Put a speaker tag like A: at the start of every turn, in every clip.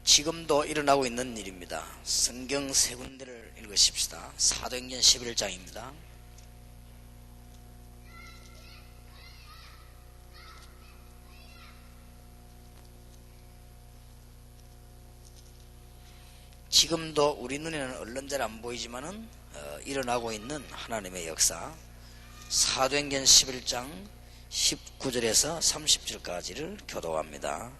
A: 지금도 일어나고 있는 일입니다. 성경 세 군데를 읽으십시다. 사도행전 11장입니다. 지금도 우리 눈에는 얼른 잘 안 보이지만은 일어나고 있는 하나님의 역사. 사도행전 11장 19절에서 30절까지를 교도합니다.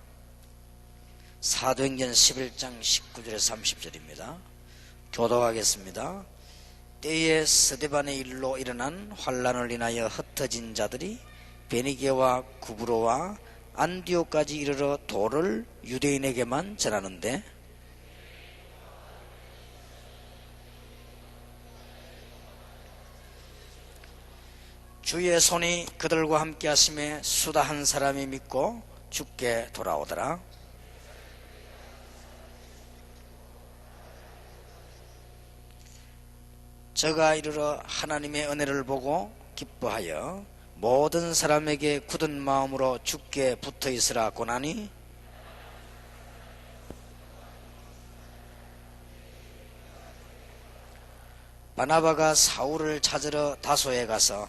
A: 사도행전 11장 19절에서 30절입니다. 교도하겠습니다. 때에 스데반의 일로 일어난 환란을 인하여 흩어진 자들이 베니게와 구브로와 안디오까지 이르러 도를 유대인에게만 전하는데 주의 손이 그들과 함께 하심에 수다 한 사람이 믿고 죽게 돌아오더라. 저가 이르러 하나님의 은혜를 보고 기뻐하여 모든 사람에게 굳은 마음으로 주께 붙어 있으라 고나니 바나바가 사울을 찾으러 다소에 가서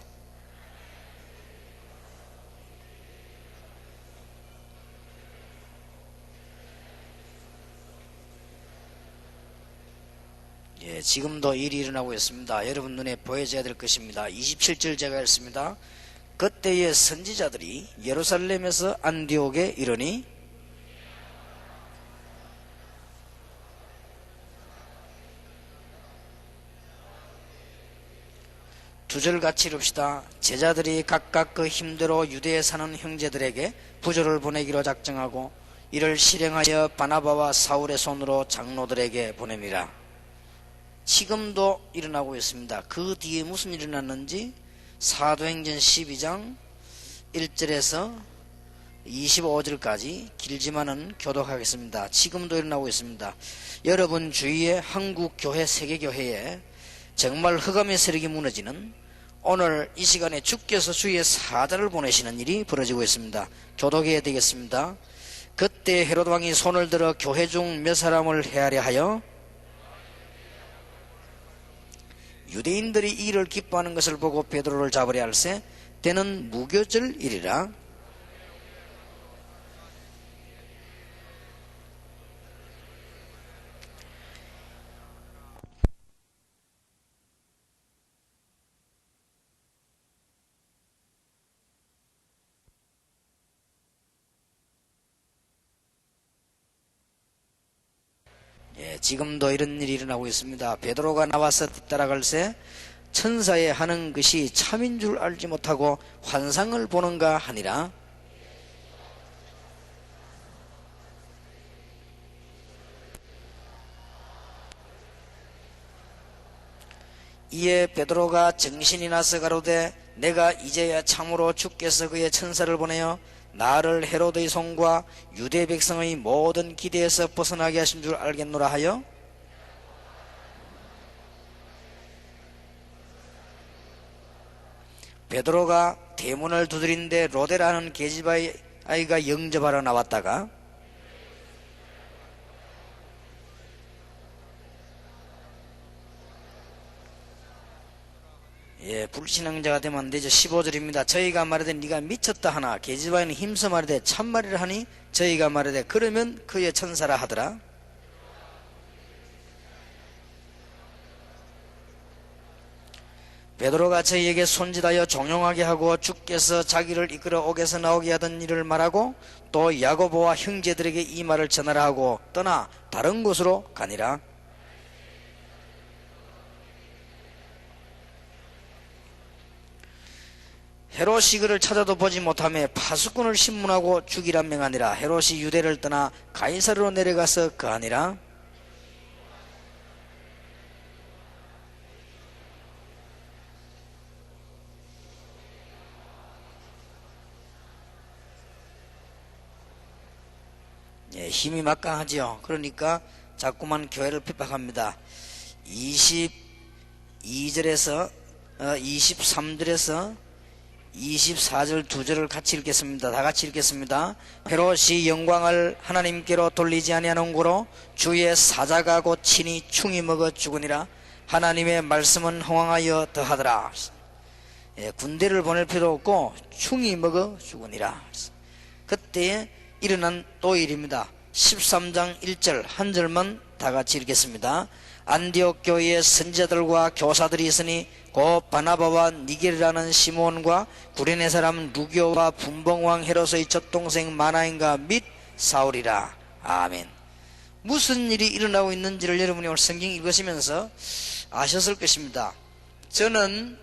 A: 지금도 일이 일어나고 있습니다. 여러분 눈에 보여져야 될 것입니다. 27절 제가 읽습니다. 그때의 선지자들이 예루살렘에서 안디옥에 이르니 두 절 같이 읽읍시다. 제자들이 각각 그 힘대로 유대에 사는 형제들에게 부조를 보내기로 작정하고 이를 실행하여 바나바와 사울의 손으로 장로들에게 보내니라. 지금도 일어나고 있습니다. 그 뒤에 무슨 일이 일어났는지 사도행전 12장 1절에서 25절까지 길지만은 교독하겠습니다. 지금도 일어나고 있습니다. 여러분 주위에 한국 교회, 세계 교회에 정말 흑암의 세력이 무너지는 오늘 이 시간에 주께서 주의 사자를 보내시는 일이 벌어지고 있습니다. 교독해야 되겠습니다. 그때 헤롯 왕이 손을 들어 교회 중 몇 사람을 해하려 하여 유대인들이 이 일을 기뻐하는 것을 보고 베드로를 잡으려 할세 때는 무교절일이라. 지금도 이런 일이 일어나고 있습니다. 베드로가 나와서 뒤따라갈새 천사의 하는 것이 참인 줄 알지 못하고 환상을 보는가 하니라. 이에 베드로가 정신이 나서 가로되 내가 이제야 참으로 주께서 그의 천사를 보내어 나를 헤로드의 손과 유대 백성의 모든 기대에서 벗어나게 하신 줄 알겠노라 하여 베드로가 대문을 두드린데 로데라는 계집아이 아이가 영접하러 나왔다가 불신앙자가 되면 안 되죠. 15절입니다. 저희가 말하되 네가 미쳤다 하나 계집아이는 힘써 말하되 참말이라 하니 저희가 말하되 그러면 그의 천사라 하더라. 베드로가 저희에게 손짓하여 종용하게 하고 주께서 자기를 이끌어 옥에서 나오게 하던 일을 말하고 또 야고보와 형제들에게 이 말을 전하라 하고 떠나 다른 곳으로 가니라. 헤롯이 그를 찾아도 보지 못하며 파수꾼을 신문하고 죽이라 명하니라. 헤롯이 유대를 떠나 가이사르로 내려가서 거하니라. 힘이 막강하지요. 그러니까 자꾸만 교회를 핍박합니다. 22절에서 23절에서 24절 2절을 같이 읽겠습니다. 다 같이 읽겠습니다. 헤롯이 영광을 하나님께로 돌리지 아니하는 고로 주의 사자가 곧 친히 충이 먹어 죽으니라. 하나님의 말씀은 흥왕하여 더하더라. 군대를 보낼 필요 없고 충이 먹어 죽으니라. 그때 일어난 또 일입니다. 13장 1절 한 절만 다 같이 읽겠습니다. 안디옥 교회에 선지자들과 교사들이 있으니 곧 바나바와 니겔이라는 시몬과 구레네 사람 루교와 분봉왕 헤롯의 젖동생 마나인과 및 사울이라. 아멘. 무슨 일이 일어나고 있는지를 여러분이 오늘 성경 읽으시면서 아셨을 것입니다. 저는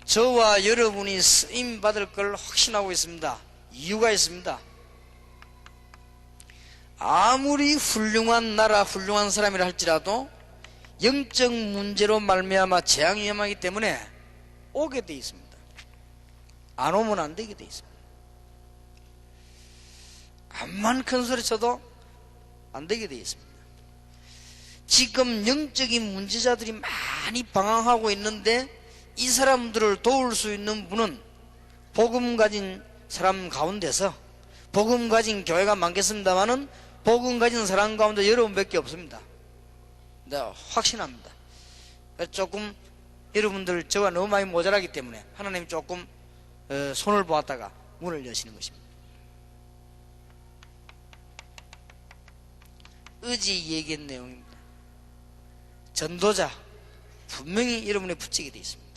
A: 저와 여러분이 쓰임 받을 걸 확신하고 있습니다. 이유가 있습니다. 아무리 훌륭한 나라 훌륭한 사람이라 할지라도 영적 문제로 말미암아 재앙이 위험하기 때문에 오게 돼 있습니다. 안 오면 안 되게 돼 있습니다. 암만 큰 소리 쳐도 안 되게 돼 있습니다. 지금 영적인 문제자들이 많이 방황하고 있는데 이 사람들을 도울 수 있는 분은 복음 가진 사람 가운데서, 복음 가진 교회가 많겠습니다마는 복음 가진 사람 가운데 여러분밖에 없습니다. 내가 확신합니다. 조금 여러분들 저와 너무 많이 모자라기 때문에 하나님이 조금 손을 보았다가 문을 여시는 것입니다. 의지 얘기한 내용입니다. 전도자 분명히 여러분에 붙이게 되어 있습니다.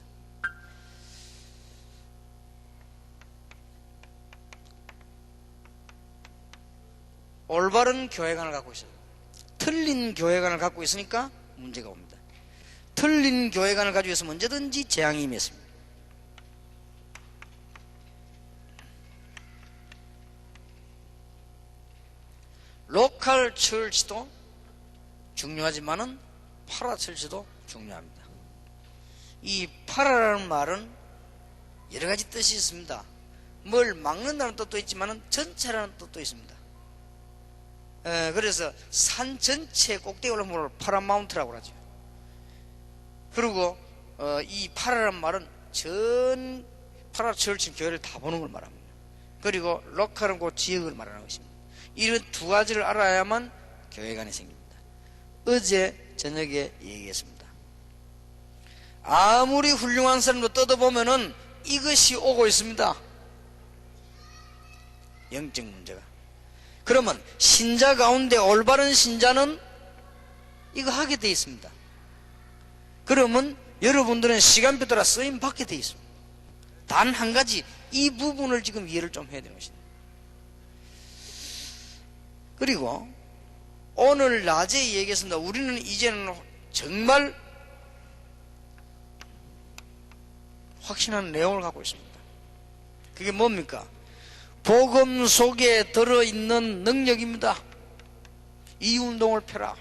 A: 올바른 교회관을 갖고 있어요. 틀린 교회관을 갖고 있으니까 문제가 옵니다. 틀린 교회관을 가지고 있으면 언제든지 재앙이 임했습니다. 로컬 철치도 중요하지만은 파라 철치도 중요합니다. 이 파라라는 말은 여러 가지 뜻이 있습니다. 뭘 막는다는 뜻도 있지만은 전체라는 뜻도 있습니다. 그래서 산 전체 꼭대기 올라오는 걸 파라마운트라고 하죠. 그리고 이 파라란 말은 전 파라철치 교회를 다 보는 걸 말합니다. 그리고 로컬은 그 지역을 말하는 것입니다. 이런 두 가지를 알아야만 교회관이 생깁니다. 어제 저녁에 얘기했습니다. 아무리 훌륭한 사람도 뜯어보면은 이것이 오고 있습니다. 영적 문제가. 그러면 신자 가운데 올바른 신자는 이거 하게 되어 있습니다. 그러면 여러분들은 시간표 따라 쓰임 받게 되어 있습니다. 단 한 가지 이 부분을 지금 이해를 좀 해야 되는 것입니다. 그리고 오늘 낮에 얘기했습니다. 우리는 이제는 정말 확신하는 내용을 갖고 있습니다. 그게 뭡니까? 복음 속에 들어있는 능력입니다. 이 운동을 펴라.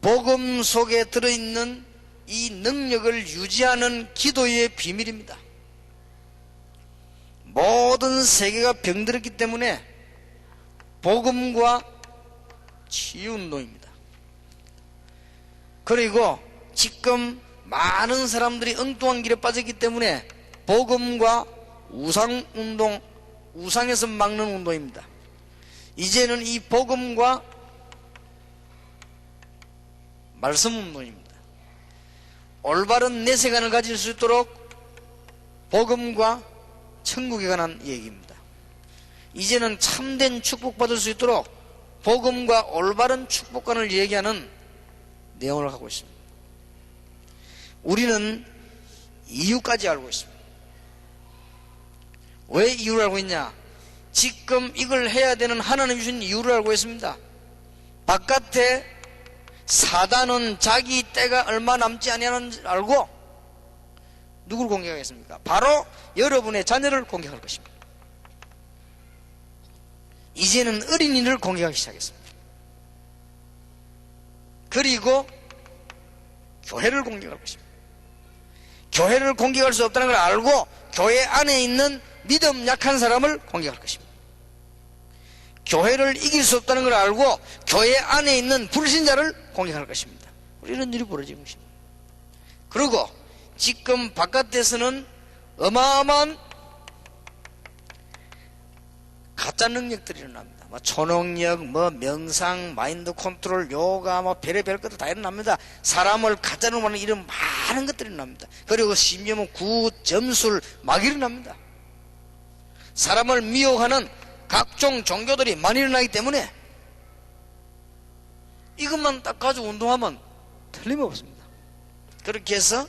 A: 복음 속에 들어있는 이 능력을 유지하는 기도의 비밀입니다. 모든 세계가 병들었기 때문에 복음과 치유운동입니다. 그리고 지금 많은 사람들이 엉뚱한 길에 빠졌기 때문에 복음과 우상운동, 우상에서 막는 운동입니다. 이제는 이 복음과 말씀운동입니다. 올바른 내세관을 가질 수 있도록 복음과 천국에 관한 얘기입니다. 이제는 참된 축복받을 수 있도록 복음과 올바른 축복관을 얘기하는 내용을 갖고 있습니다. 우리는 이유까지 알고 있습니다. 왜 이유를 알고 있냐? 지금 이걸 해야 되는 하나님 주신 이유를 알고 있습니다. 바깥에 사단은 자기 때가 얼마 남지 아니하는 줄 알고 누구를 공격하겠습니까? 바로 여러분의 자녀를 공격할 것입니다. 이제는 어린이를 공격하기 시작했습니다. 그리고 교회를 공격할 것입니다. 교회를 공격할 수 없다는 걸 알고 교회 안에 있는 믿음 약한 사람을 공격할 것입니다. 교회를 이길 수 없다는 걸 알고 교회 안에 있는 불신자를 공격할 것입니다. 이런 일이 벌어지는 것입니다. 그리고 지금 바깥에서는 어마어마한 가짜 능력들이 일어납니다. 초능력, 명상, 마인드 컨트롤, 요가, 별의별 것들 다 일어납니다. 사람을 가짜로 만드는 이런 많은 것들이 일어납니다. 그리고 심지어 점술 막 일어납니다. 사람을 미혹하는 각종 종교들이 많이 일어나기 때문에 이것만 딱 가지고 운동하면 틀림없습니다. 그렇게 해서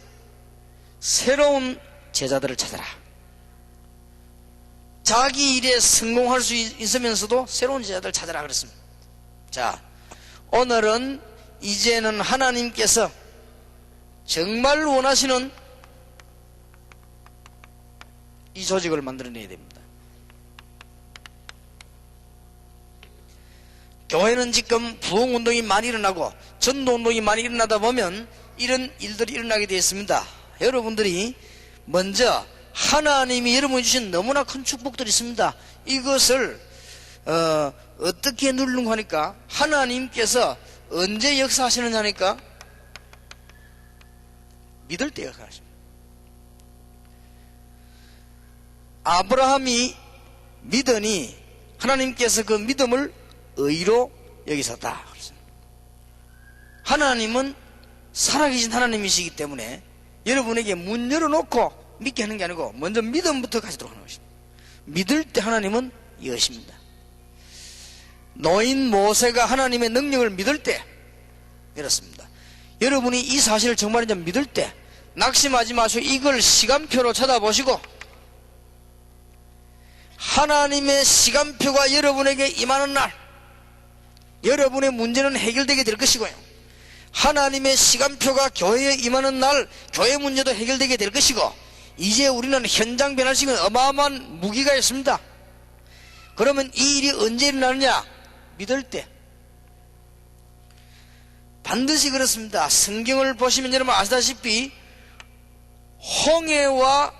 A: 새로운 제자들을 찾아라. 자기 일에 성공할 수 있으면서도 새로운 제자들을 찾아라 그랬습니다. 자, 오늘은 이제는 하나님께서 정말 원하시는 이 조직을 만들어내야 됩니다. 교회는 지금 부흥운동이 많이 일어나고 전도운동이 많이 일어나다 보면 이런 일들이 일어나게 되어 있습니다. 여러분들이 먼저 하나님이 여러분이 주신 너무나 큰 축복들이 있습니다. 이것을 어떻게 누르는가 하니까 하나님께서 언제 역사하시느냐 하니까 믿을 때 역사하십니다. 아브라함이 믿으니 하나님께서 그 믿음을 의로 여기셨다. 하나님은 살아계신 하나님이시기 때문에 여러분에게 문 열어놓고 믿게 하는 게 아니고 먼저 믿음부터 가지도록 하는 것입니다. 믿을 때 하나님은 여십니다. 노인 모세가 하나님의 능력을 믿을 때 이렇습니다. 여러분이 이 사실을 정말인지 믿을 때 낙심하지 마시고 이걸 시간표로 찾아보시고 하나님의 시간표가 여러분에게 임하는 날 여러분의 문제는 해결되게 될 것이고요, 하나님의 시간표가 교회에 임하는 날 교회 문제도 해결되게 될 것이고, 이제 우리는 현장 변할 수 있는 어마어마한 무기가 있습니다. 그러면 이 일이 언제 일어나느냐? 믿을 때. 반드시 그렇습니다. 성경을 보시면 여러분 아시다시피 홍해와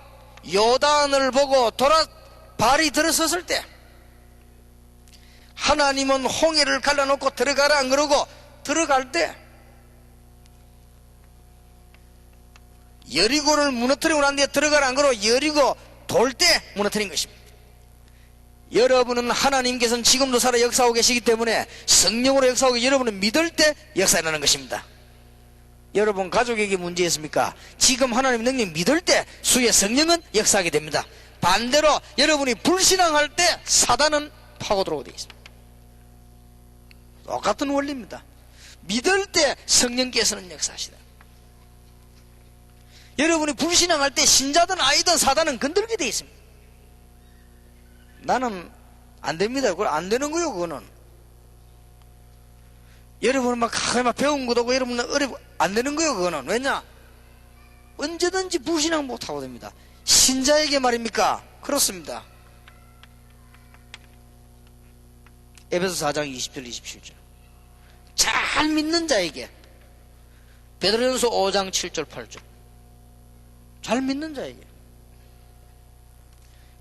A: 요단을 보고 발이 들어섰을 때 하나님은 홍해를 갈라놓고 들어가라 안 그러고 들어갈 때 여리고를 무너뜨리고 난 뒤에 들어가라 안 그러고 여리고 돌 때 무너뜨린 것입니다. 여러분은 하나님께서는 지금도 살아 역사하고 계시기 때문에 성령으로 역사하고 여러분은 믿을 때 역사하는 것입니다. 여러분 가족에게 문제 있습니까? 지금 하나님의 능력 믿을 때 수의 성령은 역사하게 됩니다. 반대로 여러분이 불신앙할 때 사단은 파고들어오게 되어 있습니다. 똑같은 원리입니다. 믿을 때 성령께서는 역사하시다. 여러분이 불신앙할 때 신자든 아이든 사단은 건들게 되어 있습니다. 나는 안 됩니다. 그건 안 되는 거요, 그거는. 여러분은 막 배운 것도 없고 여러분은 안 되는 거요, 그거는. 왜냐? 언제든지 불신앙 못하고 됩니다. 신자에게 말입니까? 그렇습니다. 에베소 4장 20절 27절. 잘 믿는 자에게. 베드로전서 5장 7절 8절. 잘 믿는 자에게.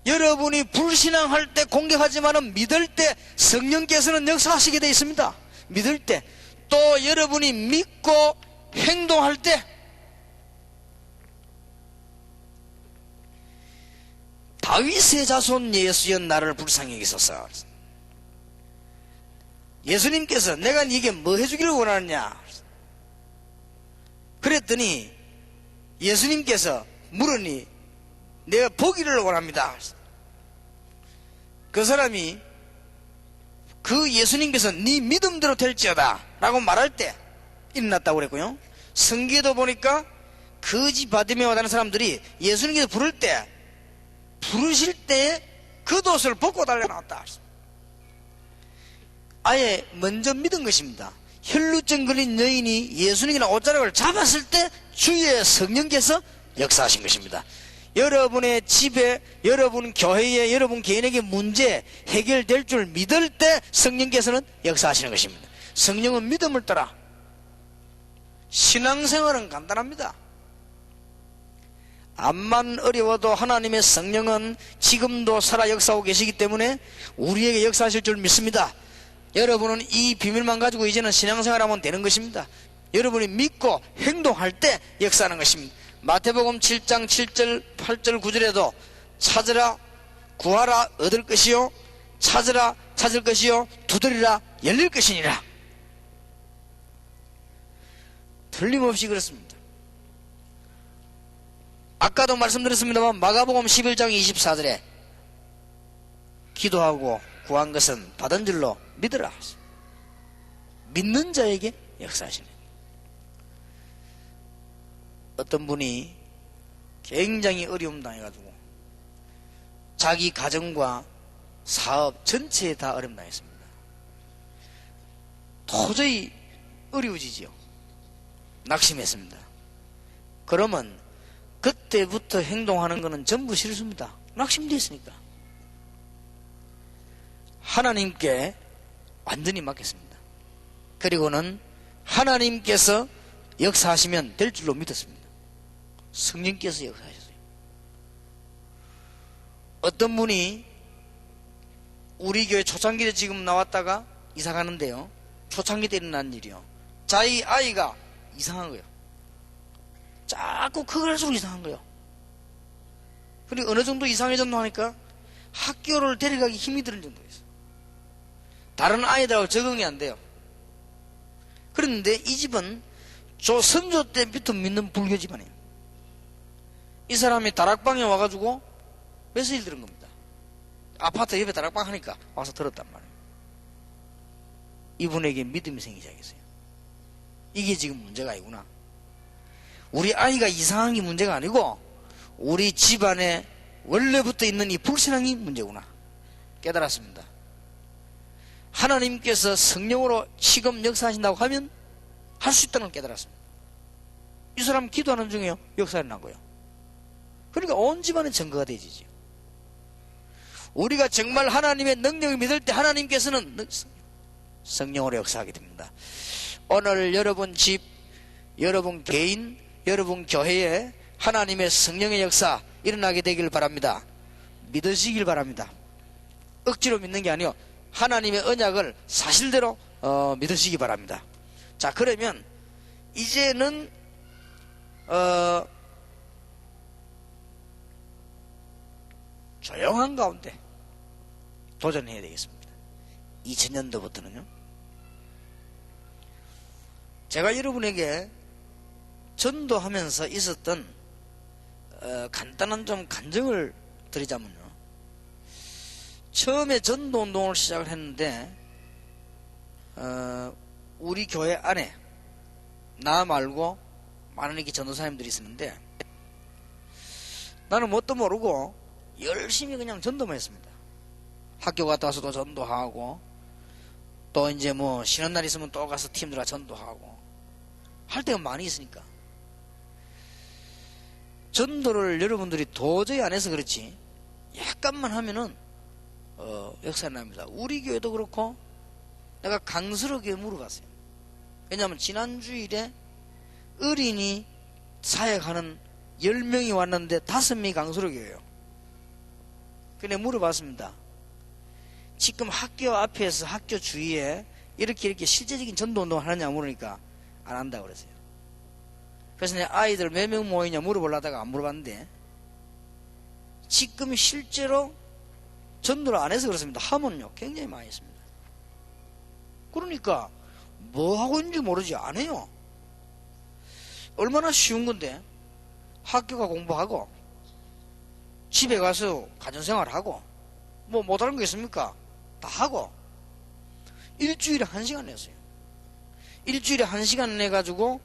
A: 여러분이 불신앙할 때 공격하지만은 믿을 때 성령께서는 역사하시게 되어 있습니다. 믿을 때. 또 여러분이 믿고 행동할 때 다윗의 자손 예수여 나를 불쌍히 여기소서. 예수님께서 내가 네게 뭐 해주기를 원하느냐 그랬더니 예수님께서 물으니 내가 보기를 원합니다. 그 사람이 그 예수님께서 네 믿음대로 될지어다 라고 말할 때 일어났다고 그랬고요, 성경에도 보니까 거지 바디메오라는 사람들이 예수님께서 부르실 때 겉옷을 벗고 달려나왔다. 아예 먼저 믿은 것입니다. 혈루증 걸린 여인이 예수님이나 옷자락을 잡았을 때 주의 성령께서 역사하신 것입니다. 여러분의 집에, 여러분 교회에, 여러분 개인에게 문제 해결될 줄 믿을 때 성령께서는 역사하시는 것입니다. 성령은 믿음을 따라. 신앙생활은 간단합니다. 암만 어려워도 하나님의 성령은 지금도 살아 역사하고 계시기 때문에 우리에게 역사하실 줄 믿습니다. 여러분은 이 비밀만 가지고 이제는 신앙생활하면 되는 것입니다. 여러분이 믿고 행동할 때 역사하는 것입니다. 마태복음 7장 7절 8절 9절에도 찾으라 구하라 얻을 것이요 찾으라 찾을 것이요 두드리라 열릴 것이니라. 틀림없이 그렇습니다. 아까도 말씀드렸습니다만 마가복음 11장 24절에 기도하고 구한 것은 받은 줄로 믿으라. 믿는 자에게 역사하시네. 어떤 분이 굉장히 어려움 당해가지고 자기 가정과 사업 전체에 다 어려움 당했습니다. 도저히 어려워지지요. 낙심했습니다. 그러면 그때부터 행동하는 것은 전부 실수입니다. 낙심됐으니까. 하나님께 완전히 맡겼습니다. 그리고는 하나님께서 역사하시면 될 줄로 믿었습니다. 성령께서 역사하셨어요. 어떤 분이 우리 교회 초창기 때 지금 나왔다가 이사 가는데요. 초창기 때 일어난 일이요. 자기 아이가 이상한 거예요. 자꾸 크게 할수록 이상한 거예요. 그리고 어느 정도 이상해졌나 하니까 학교를 데려가기 힘이 드는 정도였어요. 다른 아이들하고 적응이 안 돼요. 그런데 이 집은 저 선조 때부터 믿는 불교 집안이에요. 이 사람이 다락방에 와가지고 메시지를 들은 겁니다. 아파트 옆에 다락방 하니까 와서 들었단 말이에요. 이분에게 믿음이 생기기 시작했어요. 이게 지금 문제가 아니구나. 우리 아이가 이상한 게 문제가 아니고 우리 집안에 원래부터 있는 이 불신앙이 문제구나 깨달았습니다. 하나님께서 성령으로 지금 역사하신다고 하면 할 수 있다는 걸 깨달았습니다. 이 사람 기도하는 중에 역사가 난 거예요. 그러니까 온 집안의 증거가 되지죠. 우리가 정말 하나님의 능력을 믿을 때 하나님께서는 성령으로 역사하게 됩니다. 오늘 여러분 집, 여러분 개인, 여러분 교회에 하나님의 성령의 역사 일어나게 되길 바랍니다. 믿으시길 바랍니다. 억지로 믿는 게 아니요, 하나님의 언약을 사실대로 믿으시기 바랍니다. 자, 그러면 이제는 조용한 가운데 도전해야 되겠습니다. 2000년도부터는요. 제가 여러분에게 전도하면서 있었던 간단한 좀 간증을 드리자면요. 처음에 전도운동을 시작을 했는데 우리 교회 안에 나 말고 많은 이렇게 전도사님들이 있었는데 나는 뭣도 모르고 열심히 그냥 전도만 했습니다. 학교 갔다 와서도 전도하고 또 이제 뭐 쉬는 날 있으면 또 가서 팀들과 전도하고 할 때가 많이 있으니까 전도를 여러분들이 도저히 안 해서 그렇지 약간만 하면은 역사가 납니다. 우리 교회도 그렇고 내가 강스럽게 물어봤어요. 왜냐하면 지난 주일에 어린이 사역하는 10명이 왔는데 5명이 강스럽교예요. 그래 물어봤습니다. 지금 학교 앞에서 학교 주위에 이렇게 실제적인 전도운동을 하느냐 물으니까 안 한다고 그랬어요. 그래서 내가 아이들 몇 명 모이냐 물어보려다가 안 물어봤는데 지금 실제로 전도를 안 해서 그렇습니다. 하면요 굉장히 많이 했습니다. 그러니까 뭐 하고 있는지 모르지 안 해요. 얼마나 쉬운 건데 학교가 공부하고 집에 가서 가정생활하고 뭐 못하는 거 있습니까? 다 하고 일주일에 1시간 냈어요. 일주일에 1시간 내가지고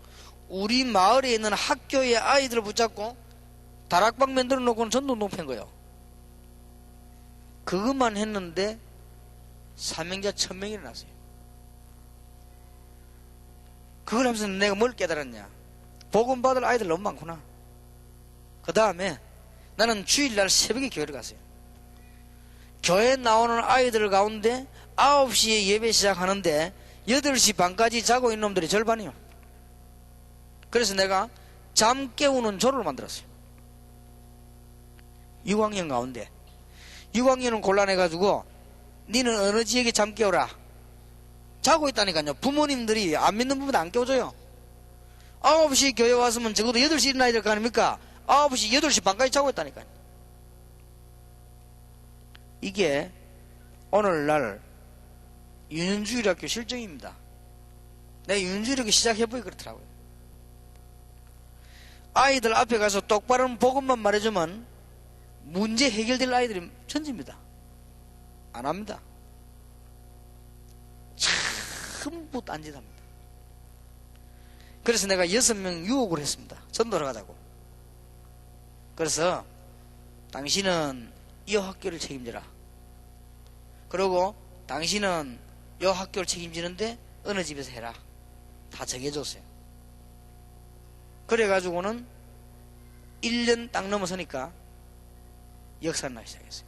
A: 우리 마을에 있는 학교의 아이들을 붙잡고 다락방 만들어 놓고는 전도운동 편 거예요. 그것만 했는데 사명자 1000명이 일어났어요. 그걸 하면서 내가 뭘 깨달았냐? 복음 받을 아이들 너무 많구나. 그 다음에 나는 주일날 새벽에 교회를 갔어요. 교회 나오는 아이들 가운데 9시에 예배 시작하는데 8시 반까지 자고 있는 놈들이 절반이요. 그래서 내가 잠 깨우는 조를 만들었어요. 6학년 가운데 6학년은 곤란해가지고 니는 어느 지역에 잠 깨우라. 자고 있다니까요. 부모님들이 안 믿는 부분 안 깨워줘요. 9시 교회 왔으면 적어도 8시 일어나야 될 거 아닙니까? 9시, 8시 반까지 자고 있다니까요. 이게 오늘날 유년주일학교 실정입니다. 내가 유년주일학교 시작해보기 그렇더라고요. 아이들 앞에 가서 똑바른 복음만 말해주면 문제 해결될 아이들이 천지입니다. 안 합니다. 전부 딴짓합니다. 그래서 내가 6명 유혹을 했습니다. 전도를 가자고. 그래서 당신은 이 학교를 책임져라. 그리고 당신은 이 학교를 책임지는데 어느 집에서 해라. 다 정해줬어요. 그래가지고는 1년 딱 넘어서니까 역사를 나기 시작했어요.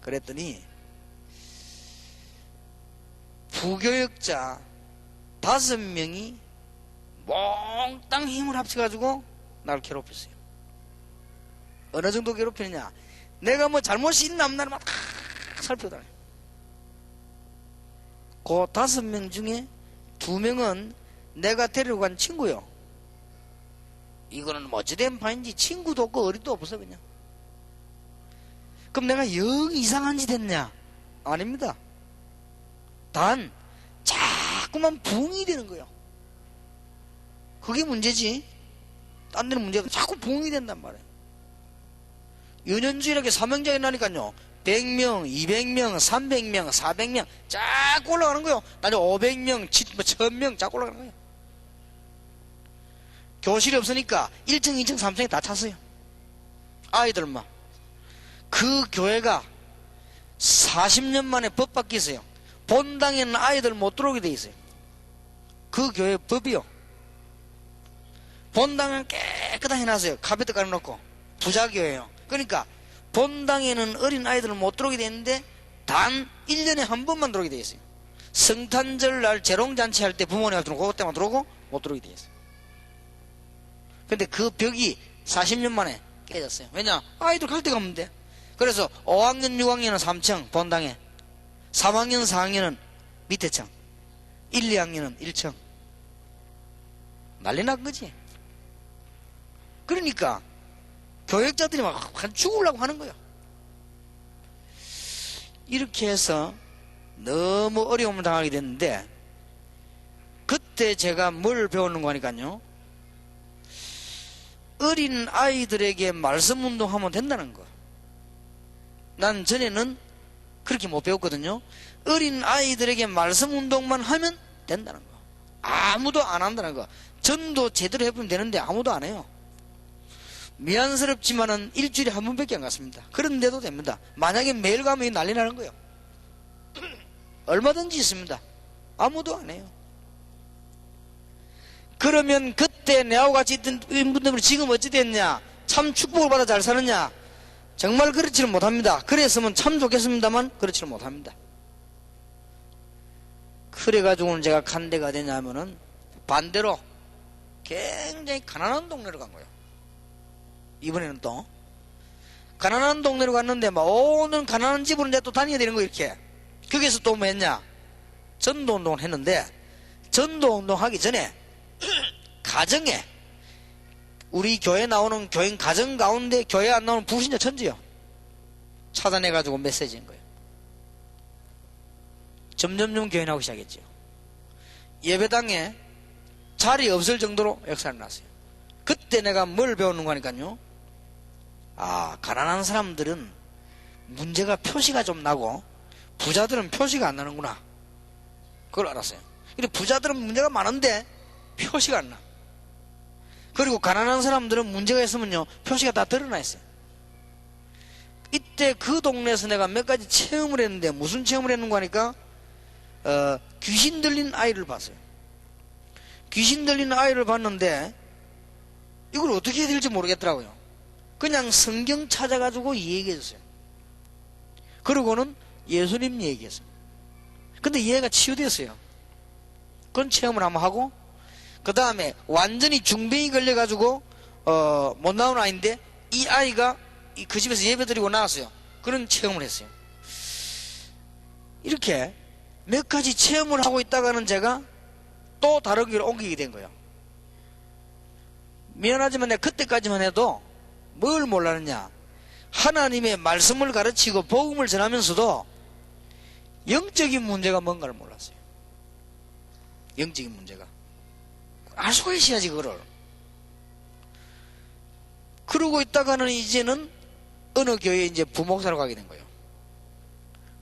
A: 그랬더니 부교역자 5명이 몽땅 힘을 합쳐가지고 나를 괴롭혔어요. 어느 정도 괴롭히느냐, 내가 뭐 잘못이 있나 없나를 막 살펴다녀요. 그 5명 중에 2명은 내가 데리고 간 친구요. 이거는 뭐 어찌된 판인지 친구도 없고 어리도 없어 그냥. 그럼 내가 영 이상한 짓 했냐? 아닙니다. 단 자꾸만 붕이 되는 거예요. 그게 문제지. 딴 데는 문제가 자꾸 붕이 된단 말이에요. 유년주일학교 사명장에 나니까요 100명, 200명, 300명, 400명 자꾸 올라가는 거예요. 나중에 500명, 1000명 자꾸 올라가는 거예요. 교실이 없으니까 1층, 2층, 3층에 다 찼어요. 아이들만. 그 교회가 40년 만에 법 바뀌었어요. 본당에는 아이들 못 들어오게 돼 있어요. 그 교회 법이요. 본당은 깨끗하게 해놨어요. 카페트 깔아놓고. 부자교회예요. 그러니까 본당에는 어린 아이들은 못 들어오게 돼 있는데 단 1년에 한 번만 들어오게 돼 있어요. 성탄절 날 재롱잔치 할 때 부모님한테 들어오고 그것 때만 들어오고 못 들어오게 돼 있어요. 근데 그 벽이 40년 만에 깨졌어요. 왜냐? 아이들 갈 데가 없는데. 그래서 5학년, 6학년은 3층 본당에, 3학년, 4학년은 밑에 층, 1, 2학년은 1층. 난리 난 거지. 그러니까 교역자들이 막 죽으려고 하는 거예요. 이렇게 해서 너무 어려움을 당하게 됐는데, 그때 제가 뭘 배우는 거니까요, 어린 아이들에게 말씀 운동하면 된다는 거. 난 전에는 그렇게 못 배웠거든요. 어린 아이들에게 말씀 운동만 하면 된다는 거. 아무도 안 한다는 거. 전도 제대로 해보면 되는데 아무도 안 해요. 미안스럽지만은 일주일에 한 번밖에 안 갔습니다. 그런데도 됩니다. 만약에 매일 가면 난리 나는 거예요. 얼마든지 있습니다. 아무도 안 해요. 그러면 그때 내하고 같이 있던 분들은 지금 어찌 됐냐? 참 축복을 받아 잘 사느냐? 정말 그렇지는 못합니다. 그랬으면 참 좋겠습니다만 그렇지는 못합니다. 그래가지고는 제가 간 데가 되냐면은 반대로 굉장히 가난한 동네로 간 거예요. 이번에는 또 가난한 동네로 갔는데 막 오는 가난한 집으로 이제 또 다녀야 되는 거 이렇게. 거기서 또 뭐 했냐? 전도운동을 했는데, 전도운동 하기 전에 가정에, 우리 교회 나오는 교인 가정 가운데 교회 안 나오는 불신자 천지요 차단해가지고 메시지인 거예요. 점점점 교회 나오기 시작했죠. 예배당에 자리 없을 정도로 역사를 났어요. 그때 내가 뭘 배우는 거니까요, 아, 가난한 사람들은 문제가 표시가 좀 나고 부자들은 표시가 안 나는구나. 그걸 알았어요. 근데 부자들은 문제가 많은데 표시가 안 나. 그리고 가난한 사람들은 문제가 있으면요 표시가 다 드러나 있어요. 이때 그 동네에서 내가 몇 가지 체험을 했는데, 무슨 체험을 했는가 하니까 귀신 들린 아이를 봤어요. 귀신 들린 아이를 봤는데 이걸 어떻게 해야 될지 모르겠더라고요. 그냥 성경 찾아가지고 얘기해 줬어요. 그러고는 예수님 얘기했어요. 근데 얘가 치유됐어요. 그런 체험을 한번 하고, 그 다음에 완전히 중병이 걸려가지고 못 나온 아이인데 이 아이가 그 집에서 예배드리고 나왔어요. 그런 체험을 했어요. 이렇게 몇 가지 체험을 하고 있다가는 제가 또 다른 길로 옮기게 된 거예요. 미안하지만 내가 그때까지만 해도 뭘 몰랐느냐, 하나님의 말씀을 가르치고 복음을 전하면서도 영적인 문제가 뭔가를 몰랐어요. 영적인 문제가 알 수가 있어야지 그거를. 그러고 있다가는 이제는 어느 교회에 이제 부목사로 가게 된 거예요.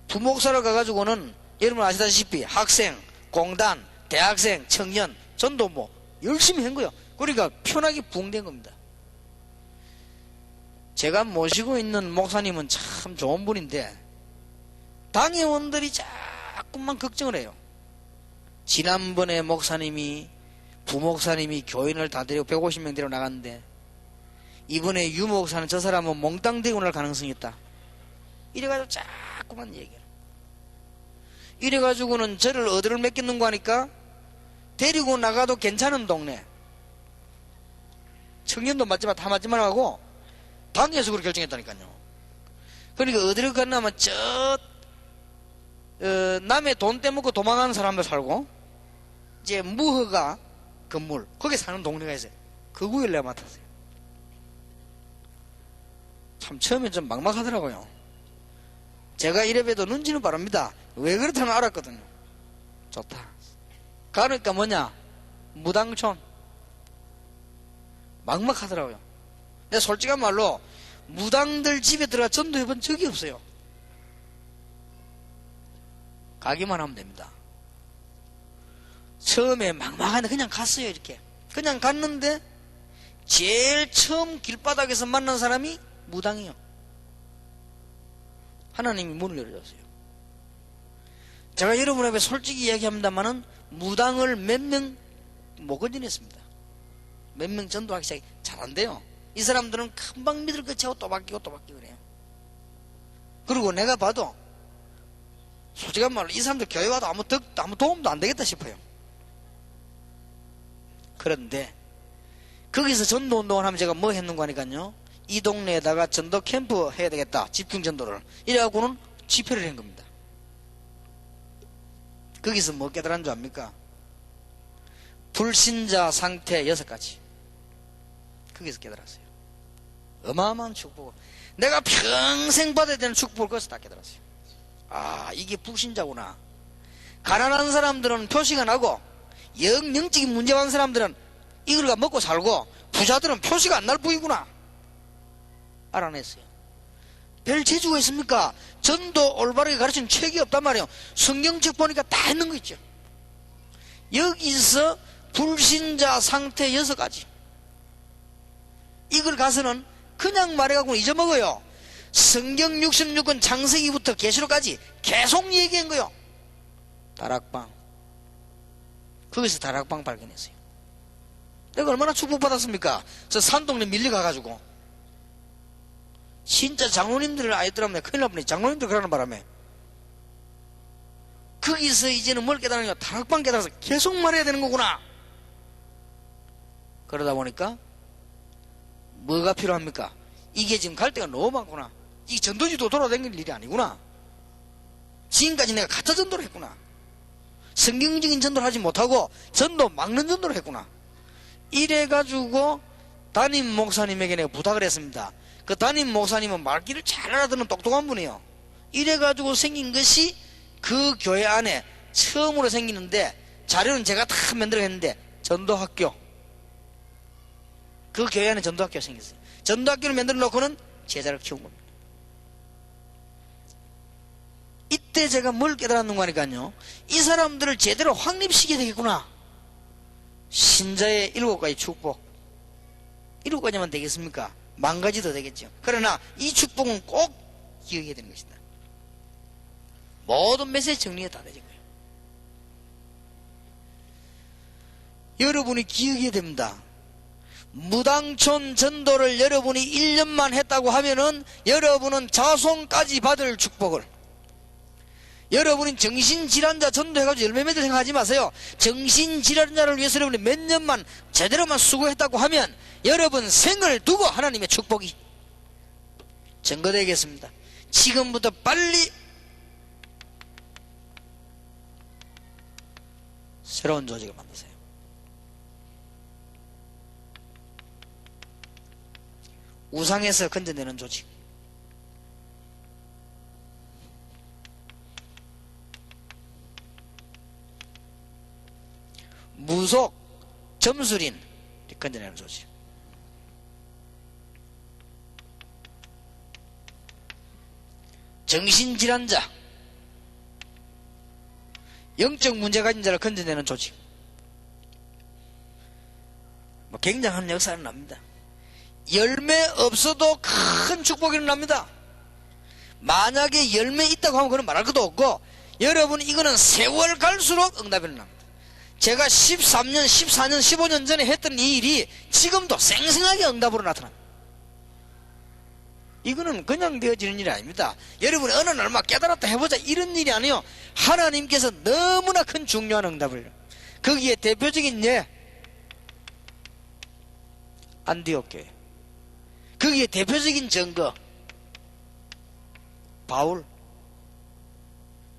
A: 부목사로 가가지고는 여러분 아시다시피 학생, 공단, 대학생, 청년, 전도 뭐 열심히 한 거예요. 그러니까 편하게 부흥된 겁니다. 제가 모시고 있는 목사님은 참 좋은 분인데 당회원들이 자꾸만 걱정을 해요. 지난번에 목사님이, 부목사님이 교인을 다 데리고 150명 데리고 나갔는데 이번에 유목사는 저 사람은 몽땅 데리고 날 가능성이 있다. 이래가지고 자꾸만 얘기해요. 이래가지고는 저를 어디를 맡겼는가 하니까 데리고 나가도 괜찮은 동네, 청년도 맞지만 다 맞지만 하고 당에서 그렇게 결정했다니까요. 그러니까 어디를 갔냐면 남의 돈 떼먹고 도망가는 사람들 살고 이제 무허가 건물 거기 사는 동네가 있어요. 그 구역을 내가 맡았어요. 참 처음엔 좀 막막하더라고요. 제가 이래봬도 눈치는 바랍니다. 왜 그렇다는 알았거든요. 좋다. 가니까 뭐냐, 무당촌. 막막하더라고요. 근데 솔직한 말로 무당들 집에 들어가 전도해본 적이 없어요. 가기만 하면 됩니다. 처음에 막막한데 그냥 갔어요. 이렇게 그냥 갔는데 제일 처음 길바닥에서 만난 사람이 무당이요. 하나님이 문을 열어줬어요. 제가 여러분 앞에 솔직히 이야기합니다만은 무당을 몇 명 못 건져냈습니다. 몇 명 전도하기 시작해 잘한대요. 이 사람들은 금방 믿을 것 채고 또 바뀌고 또 바뀌고 그래요. 그리고 내가 봐도 솔직한 말로 이 사람들 교회 와도 아무 도움도 안 되겠다 싶어요. 그런데 거기서 전도운동을 하면 제가 뭐 했는가 하니까요, 이 동네에다가 전도 캠프 해야 되겠다, 집중 전도를. 이래갖고는 집회를 한 겁니다. 거기서 뭐 깨달은 줄 압니까? 불신자 상태 6가지. 거기서 깨달았어요. 어마어마한 축복을, 내가 평생 받아야 되는 축복을 거기서 다 깨달았어요. 아, 이게 불신자구나. 가난한 사람들은 표시가 나고 영적인 문제 많은 사람들은 이걸 먹고 살고 부자들은 표시가 안 날 뿐이구나 알아냈어요. 별 재주가 있습니까? 전도 올바르게 가르치는 책이 없단 말이에요. 성경책 보니까 다 있는 거 있죠. 여기서 불신자 상태 6가지, 이걸 가서는 그냥 말해갖고 잊어먹어요. 성경 66권 창세기부터 계시록까지 계속 얘기한 거요. 다락방. 거기서 다락방 발견했어요. 내가 얼마나 축복받았습니까? 저 산동네 밀려가가지고 진짜 장로님들을 아이들하면 큰일 나보니 장로님들 그러는 바람에 거기서 이제는 뭘 깨달으니까 다락방 깨달아서 계속 말해야 되는 거구나. 그러다 보니까 뭐가 필요합니까? 이게 지금 갈 데가 너무 많구나. 이 전도지도 돌아다닐 일이 아니구나. 지금까지 내가 가짜 전도를 했구나. 성경적인 전도를 하지 못하고 전도 막는 전도를 했구나. 이래가지고 담임 목사님에게 내가 부탁을 했습니다. 그 담임 목사님은 말귀를 잘 알아듣는 똑똑한 분이에요. 이래가지고 생긴 것이 그 교회 안에 처음으로 생기는데, 자료는 제가 다 만들어냈는데 전도학교. 그 교회 안에 전도학교가 생겼어요. 전도학교를 만들어 놓고는 제자를 키운 겁니다. 이때 제가 뭘 깨달았는가 하니까요, 이 사람들을 제대로 확립시켜야 되겠구나. 신자의 7가지 축복, 7가지만 되겠습니까? 10,000가지 더 되겠죠. 그러나 이 축복은 꼭 기억해야 되는 것이다. 모든 메시지 정리가 다 되는 거예요. 여러분이 기억해야 됩니다. 무당촌 전도를 여러분이 1년만 했다고 하면은 여러분은 자손까지 받을 축복을, 여러분이 정신질환자 전도해가지고 열매맺을 생각하지 마세요. 정신질환자를 위해서 여러분이 몇 년만 제대로만 수고했다고 하면 여러분 생을 두고 하나님의 축복이 증거되겠습니다. 지금부터 빨리 새로운 조직을 만드세요. 우상에서 건져내는 조직. 무속, 점술인 건져내는 조직. 정신질환자, 영적 문제 가진 자를 건져내는 조직. 뭐 굉장한 역사는 납니다. 열매 없어도 큰 축복이 일어납니다. 만약에 열매 있다고 하면 그건 말할 것도 없고, 여러분 이거는 세월 갈수록 응답이 일어납니다. 제가 13년, 14년, 15년 전에 했던 이 일이 지금도 생생하게 응답으로 나타납니다. 이거는 그냥 되어지는 일이 아닙니다. 여러분이 어느 날 막 깨달았다 해보자 이런 일이 아니에요. 하나님께서 너무나 큰 중요한 응답을. 거기에 대표적인 예, 안디옥 교회. 거기에 대표적인 증거, 바울.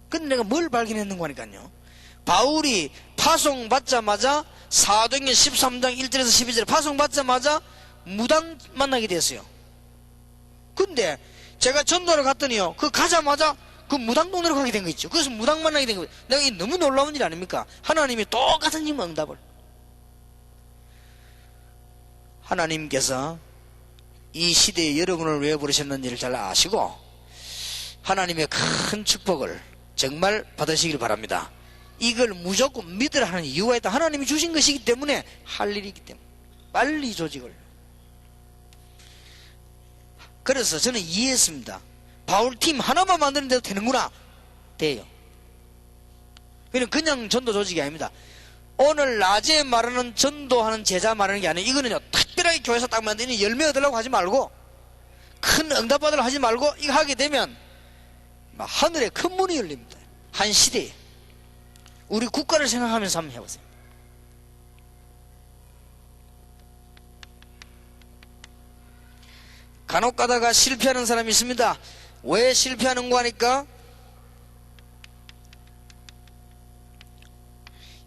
A: 근데 내가 뭘 발견했는가 하니까요, 바울이 파송받자마자 사도행전 13장 1절에서 12절에 파송받자마자 무당 만나게 됐어요. 근데 제가 전도를 갔더니요, 그 가자마자 그 무당동네로 가게 된 거 있죠. 그래서 무당 만나게 된 거예요. 내가 이 너무 놀라운 일 아닙니까? 하나님이 똑같은 님 응답을. 하나님께서 이 시대에 여러분을 왜 부르셨는지를 잘 아시고 하나님의 큰 축복을 정말 받으시길 바랍니다. 이걸 무조건 믿으라 하는 이유가 있다. 하나님이 주신 것이기 때문에 할 일이 있기 때문에 빨리 조직을. 그래서 저는 이해했습니다. 바울 팀 하나만 만드는데도 되는구나. 돼요. 그냥 전도 조직이 아닙니다. 오늘 낮에 말하는 전도하는 제자 말하는 게 아니에요. 이거는요, 특별하게 교회에서 딱 만드는 열매 얻으려고 하지 말고, 큰 응답 받으려고 하지 말고, 이거 하게 되면 하늘에 큰 문이 열립니다. 한 시대에. 우리 국가를 생각하면서 한번 해보세요. 간혹 가다가 실패하는 사람이 있습니다. 왜 실패하는 거 하니까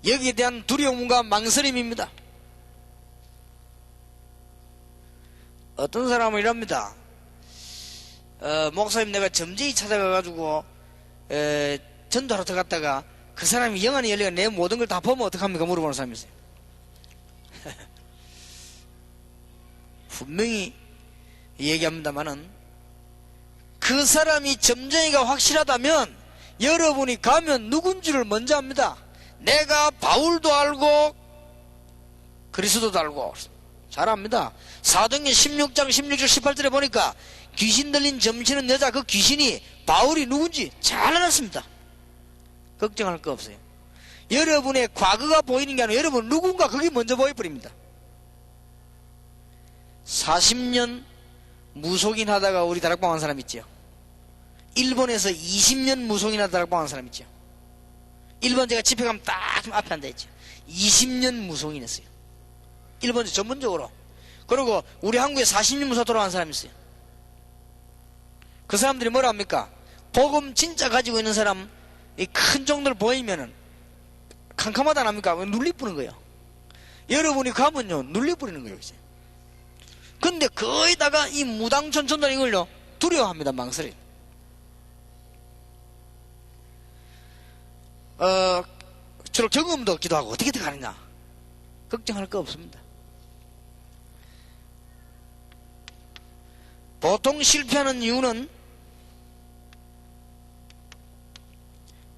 A: 여기에 대한 두려움과 망설임입니다. 어떤 사람은 이럽니다. 목사님 내가 점쟁이 찾아가가지고 전도하러 들어갔다가 그 사람이 영안이 열리가 내 모든 걸 다 보면 어떡합니까? 물어보는 사람이 있어요. 분명히 얘기합니다마는 그 사람이 점쟁이가 확실하다면 여러분이 가면 누군지를 먼저 압니다. 내가 바울도 알고 그리스도도 알고 잘 압니다. 사도행전 16장 16절 18절에 보니까 귀신 들린 점치는 여자, 그 귀신이 바울이 누군지 잘 알았습니다. 걱정할 거 없어요. 여러분의 과거가 보이는 게 아니라 여러분 누군가 그게 먼저 보여버립니다. 40년 무속인 하다가 우리 다락방 한 사람 있죠. 일본에서 20년 무속인 하다가 다락방 한 사람 있죠. 일본 제가 집회 가면 딱 앞에 앉아있죠. 20년 무속인 했어요. 일본 전문적으로. 그리고 우리 한국에 40년 무속 돌아간 사람이 있어요. 그 사람들이 뭐라 합니까? 복음 진짜 가지고 있는 사람 이 큰 정도를 보이면은 캄캄하다 안 합니까? 눌리뿌는 거예요. 여러분이 가면요 눌리뿌리는 거예요. 이제. 근데 거기다가 이 무당천 전도는 이걸요 두려워합니다. 망설임. 주로 경험도 없기도 하고 어떻게 가느냐 걱정할 거 없습니다. 보통 실패하는 이유는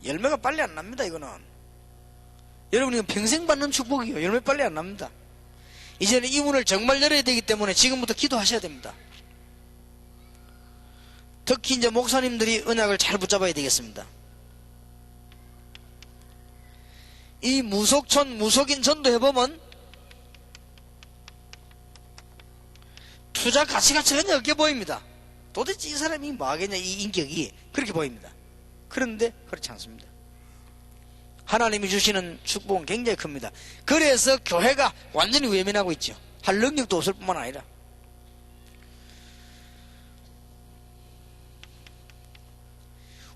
A: 열매가 빨리 안 납니다. 이거는 여러분이 평생 받는 축복이에요. 열매 빨리 안 납니다. 이제는 이 문을 정말 열어야 되기 때문에 지금부터 기도하셔야 됩니다. 특히 이제 목사님들이 언약을 잘 붙잡아야 되겠습니다. 이 무속촌, 무속인 전도해보면 투자 가치가 전혀 없게 보입니다. 도대체 이 사람이 뭐 하겠냐, 이 인격이 그렇게 보입니다. 그런데 그렇지 않습니다. 하나님이 주시는 축복은 굉장히 큽니다. 그래서 교회가 완전히 외면하고 있죠. 할 능력도 없을 뿐만 아니라.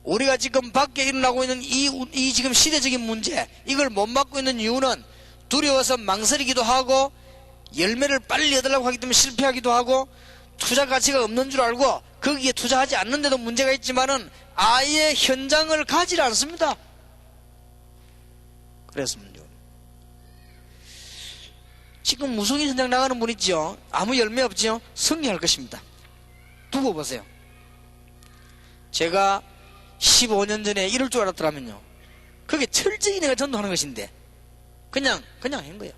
A: 우리가 지금 밖에 일어나고 있는 이 지금 시대적인 문제, 이걸 못 막고 있는 이유는 두려워서 망설이기도 하고 열매를 빨리 얻으려고 하기 때문에 실패하기도 하고 투자 가치가 없는 줄 알고 거기에 투자하지 않는데도 문제가 있지만은 아예 현장을 가지 않습니다. 그랬습니다. 지금 무속인 현장 나가는 분 있죠? 아무 열매 없죠? 승리할 것입니다. 두고 보세요. 제가 15년 전에 이럴 줄 알았더라면요, 그게 철저히 내가 전도하는 것인데 그냥 한 거예요.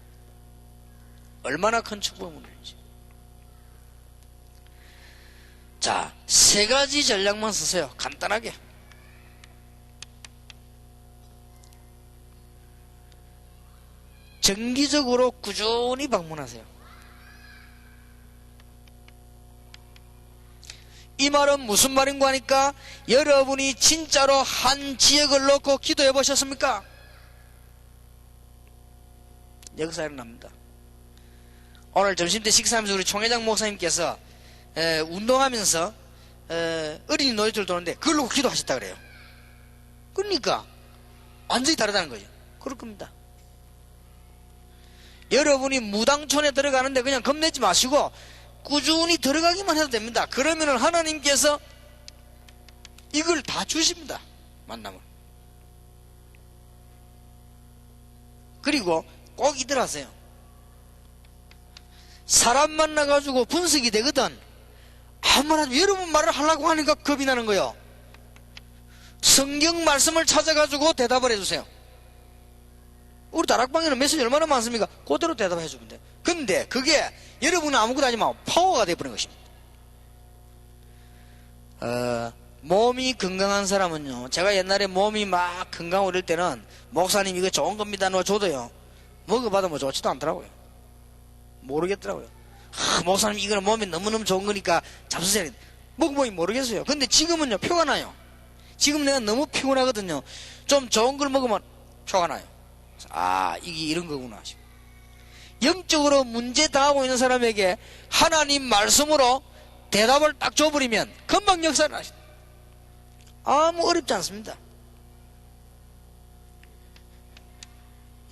A: 얼마나 큰 축복물인지. 자, 세 가지 전략만 쓰세요. 간단하게. 정기적으로 꾸준히 방문하세요. 이 말은 무슨 말인가 하니까 여러분이 진짜로 한 지역을 놓고 기도해 보셨습니까? 역사에 납니다. 오늘 점심때 식사하면서 우리 총회장 목사님께서 운동하면서 어린이 놀이터를 도는데 그걸 놓고 기도하셨다 그래요. 그러니까 완전히 다르다는 거죠. 그럴 겁니다. 여러분이 무당촌에 들어가는데 그냥 겁내지 마시고 꾸준히 들어가기만 해도 됩니다. 그러면 하나님께서 이걸 다 주십니다. 만남을. 그리고 꼭 이들 하세요. 사람 만나가지고 분석이 되거든. 아무나 여러분 말을 하려고 하니까 겁이 나는 거예요. 성경 말씀을 찾아가지고 대답을 해주세요. 우리 다락방에는 메시지 얼마나 많습니까? 그대로 대답해 주면 돼. 근데 그게 여러분은 아무것도 하지 말고 파워가 되어버린 것입니다. 몸이 건강한 사람은요, 제가 옛날에 몸이 막 건강하고 이럴 때는 목사님 이거 좋은 겁니다 너 줘도요, 먹어봐도 뭐 좋지도 않더라고요. 모르겠더라고요. 목사님 이거는 몸에 너무너무 좋은 거니까 잡수세요. 먹어보니 모르겠어요. 근데 지금은요 표가 나요. 지금 내가 너무 피곤하거든요. 좀 좋은 걸 먹으면 표가 나요. 아, 이게 이런 거구나. 영적으로 문제 당하고 있는 사람에게 하나님 말씀으로 대답을 딱 줘버리면 금방 역사를 하시다. 아무 어렵지 않습니다.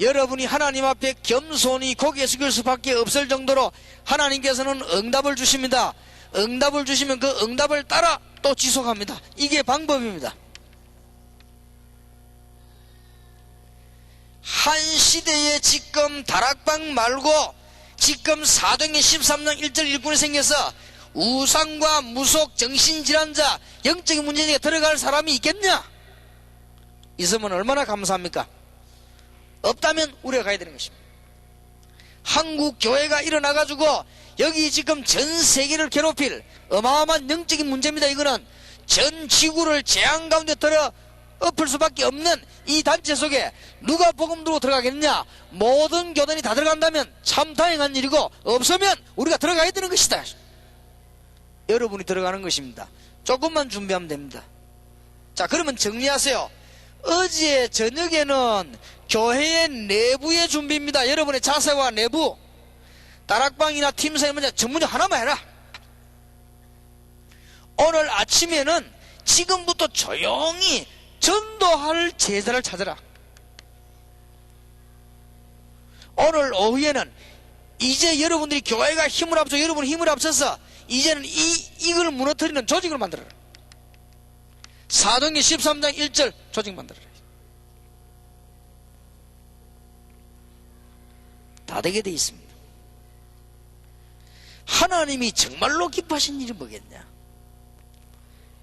A: 여러분이 하나님 앞에 겸손히 고개 숙일 수밖에 없을 정도로 하나님께서는 응답을 주십니다. 응답을 주시면 그 응답을 따라 또 지속합니다. 이게 방법입니다. 한 시대에 지금 다락방 말고 지금 사도행전 13장 1절 1군에 생겨서 우상과 무속, 정신질환자, 영적인 문제에 들어갈 사람이 있겠냐? 있으면 얼마나 감사합니까? 없다면 우리가 가야 되는 것입니다. 한국 교회가 일어나가지고 여기 지금 전 세계를 괴롭힐 어마어마한 영적인 문제입니다. 이거는 전 지구를 재앙 가운데 엎을 수밖에 없는 이 단체 속에 누가 복음 들고 들어가겠느냐? 모든 교단이 다 들어간다면 참 다행한 일이고, 없으면 우리가 들어가야 되는 것이다. 여러분이 들어가는 것입니다. 조금만 준비하면 됩니다. 자, 그러면 정리하세요. 어제 저녁에는 교회의 내부의 준비입니다. 여러분의 자세와 내부, 다락방이나 팀사의 문제 전문적 하나만 해라. 오늘 아침에는 지금부터 조용히 전도할 제자를 찾아라. 오늘 오후에는 이제 여러분들이 교회가 힘을 합쳐, 여러분이 힘을 합쳐서 이제는 이걸 무너뜨리는 조직을 만들어라. 사도행전 13장 1절 조직 만들어라. 다 되게 돼 있습니다. 하나님이 정말로 기뻐하신 일이 뭐겠냐?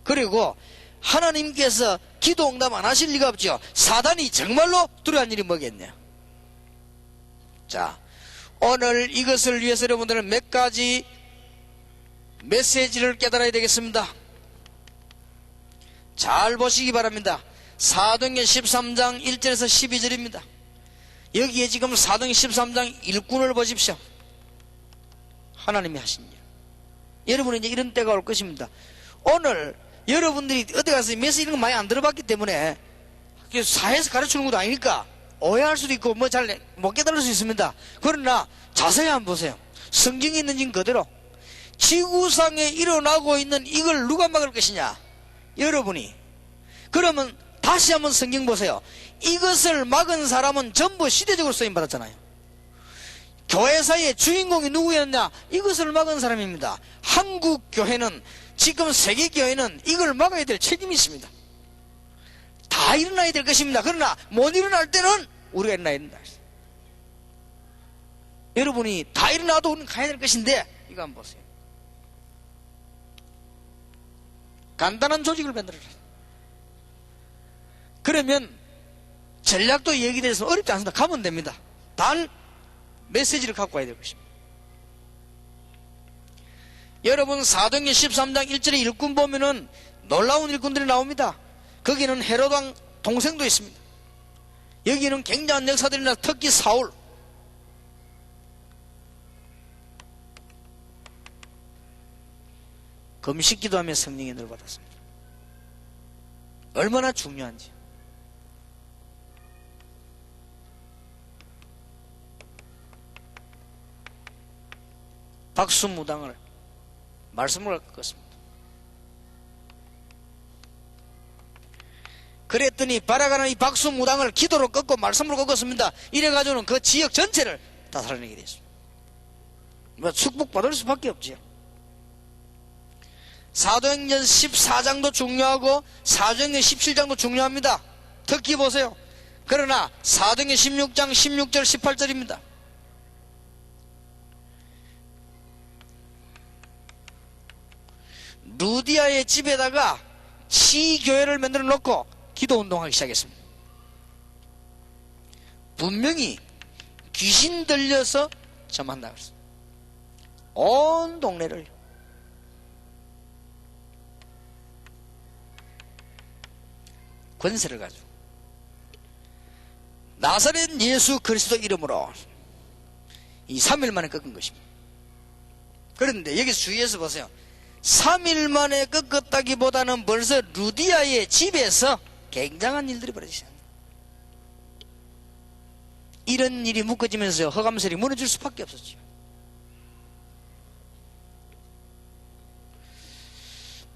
A: 그리고 하나님께서 기도 응답 안 하실 리가 없죠. 사단이 정말로 두려워한 일이 뭐겠냐? 자, 오늘 이것을 위해서 여러분들은 몇 가지 메시지를 깨달아야 되겠습니다. 잘 보시기 바랍니다. 사도행전 13장 1절에서 12절입니다. 여기에 지금 사도행전 13장 1군을 보십시오. 하나님이 하신 일. 여러분은 이제 이런 때가 올 것입니다. 오늘 여러분들이 어디 가서 메시지 이런 거 많이 안 들어봤기 때문에 사회에서 가르치는 것도 아니니까 오해할 수도 있고 뭐 잘 못 깨달을 수 있습니다. 그러나 자세히 한번 보세요. 성경에 있는 진 그대로 지구상에 일어나고 있는 이걸 누가 막을 것이냐? 여러분이. 그러면 다시 한번 성경 보세요. 이것을 막은 사람은 전부 시대적으로 쓰임받았잖아요. 교회사의 주인공이 누구였냐? 이것을 막은 사람입니다. 한국 교회는, 지금 세계 교회는 이걸 막아야 될 책임이 있습니다. 다 일어나야 될 것입니다. 그러나 못 일어날 때는 우리가 일어나야 된다. 여러분이 다 일어나도 우리는 가야 될 것인데, 이거 한번 보세요. 간단한 조직을 만들어라. 그러면 전략도 얘기돼서 어렵지 않습니다. 가면 됩니다. 단 메시지를 갖고 와야 될 것입니다. 여러분, 사도행전 13장 1절에 일꾼 보면은 놀라운 일꾼들이 나옵니다. 거기는 헤롯 왕 동생도 있습니다. 여기는 굉장한 역사들이 나, 특히 사울. 금식 기도하며 성령의 은혜를 받았습니다. 얼마나 중요한지. 박수무당을 말씀을 꺾었습니다. 그랬더니 발아가는 이 박수무당을 기도로 꺾고 말씀으로 꺾었습니다. 이래가지고는 그 지역 전체를 다 살아내게 됐습니다. 뭐 축복받을 수밖에 없지요. 사도행전 14장도 중요하고 사도행전 17장도 중요합니다. 특히 보세요. 그러나 사도행전 16장 16절 18절입니다. 루디아의 집에다가 치교회를 만들어 놓고 기도운동하기 시작했습니다. 분명히 귀신 들려서 점한다 그랬어요. 온 동네를. 권세를 가지고 나사렛 예수 그리스도 이름으로 이 3일 만에 꺾은 것입니다. 그런데 여기서 주의해서 보세요. 3일 만에 꺾었다기보다는 벌써 루디아의 집에서 굉장한 일들이 벌어지죠. 이런 일이 묶어지면서 허감설이 무너질 수밖에 없었죠.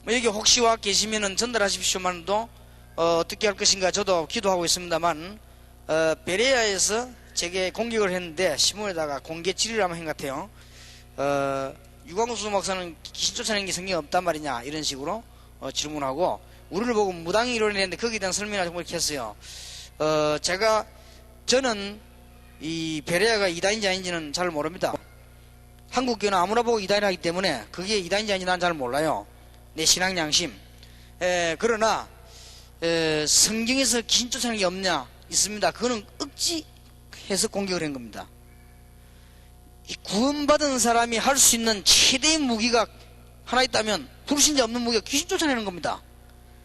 A: 여기 혹시 와 계시면은 전달하십시오만도 어떻게 할 것인가 저도 기도하고 있습니다만, 베레아에서 제게 공격을 했는데 신문에다가 공개 질의를 한번 한 것 같아요. 유광수 목사는 귀신 쫓아내는 게 성경에 없단 말이냐, 이런 식으로 질문하고 우리를 보고 무당이 이론했는데 거기에 대한 설명을 좀 이렇게 했어요. 저는 이 베레아가 이단인지 아닌지는 잘 모릅니다. 한국교회는 아무나 보고 이단이라 하기 때문에 그게 이단인지 아닌지 난 잘 몰라요. 내 신앙 양심. 그러나 성경에서 귀신 쫓아내는 게 없냐? 있습니다. 그거는 억지해서 공격을 한 겁니다. 이 구원받은 사람이 할 수 있는 최대의 무기가 하나 있다면 불신자 없는 무기가 귀신 쫓아내는 겁니다.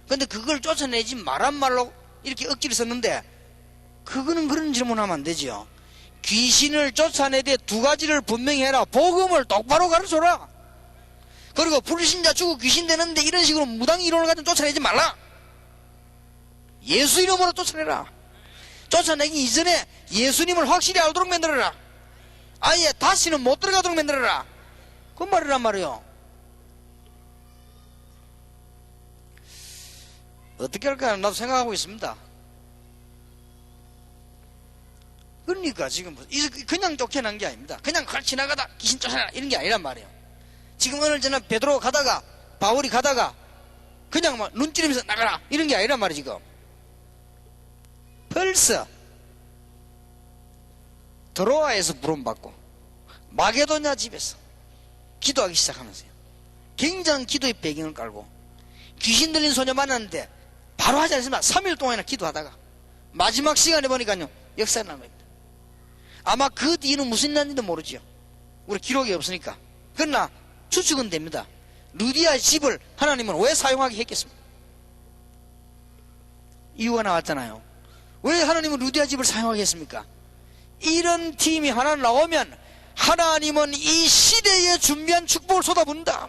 A: 그런데 그걸 쫓아내지 말란 말로 이렇게 억지를 썼는데, 그거는 그런 질문하면 안 되지요. 귀신을 쫓아내되 두 가지를 분명히 해라. 복음을 똑바로 가르쳐라. 그리고 불신자 죽고 귀신 되는데 이런 식으로 무당 이론을 가지고 쫓아내지 말라. 예수 이름으로 쫓아내라. 쫓아내기 이전에 예수님을 확실히 알도록 만들어라. 아예 다시는 못 들어가도록 만들어라. 그 말이란 말이요. 어떻게 할까 나도 생각하고 있습니다. 그러니까 지금 그냥 쫓겨난 게 아닙니다. 그냥 지나가다 귀신 쫓아내라 이런 게 아니란 말이에요. 지금 오늘 저는 베드로 가다가 바울이 가다가 그냥 막 눈찌르면서 나가라 이런 게 아니란 말이에요. 지금 벌써 드로아에서 부름받고 마게도냐 집에서 기도하기 시작하면서요. 굉장한 기도의 배경을 깔고 귀신 들린 소녀 만났는데 바로 하지 않습니다. 3일 동안이나 기도하다가 마지막 시간에 보니까요 역사가 난 겁니다. 아마 그 뒤는 무슨 일인지도 모르지요. 우리 기록이 없으니까. 그러나 추측은 됩니다. 루디아의 집을 하나님은 왜 사용하게 했겠습니까? 이유가 나왔잖아요. 왜 하나님은 루디아 집을 사용하게 했습니까? 이런 팀이 하나 나오면 하나님은 이 시대에 준비한 축복을 쏟아붓는다.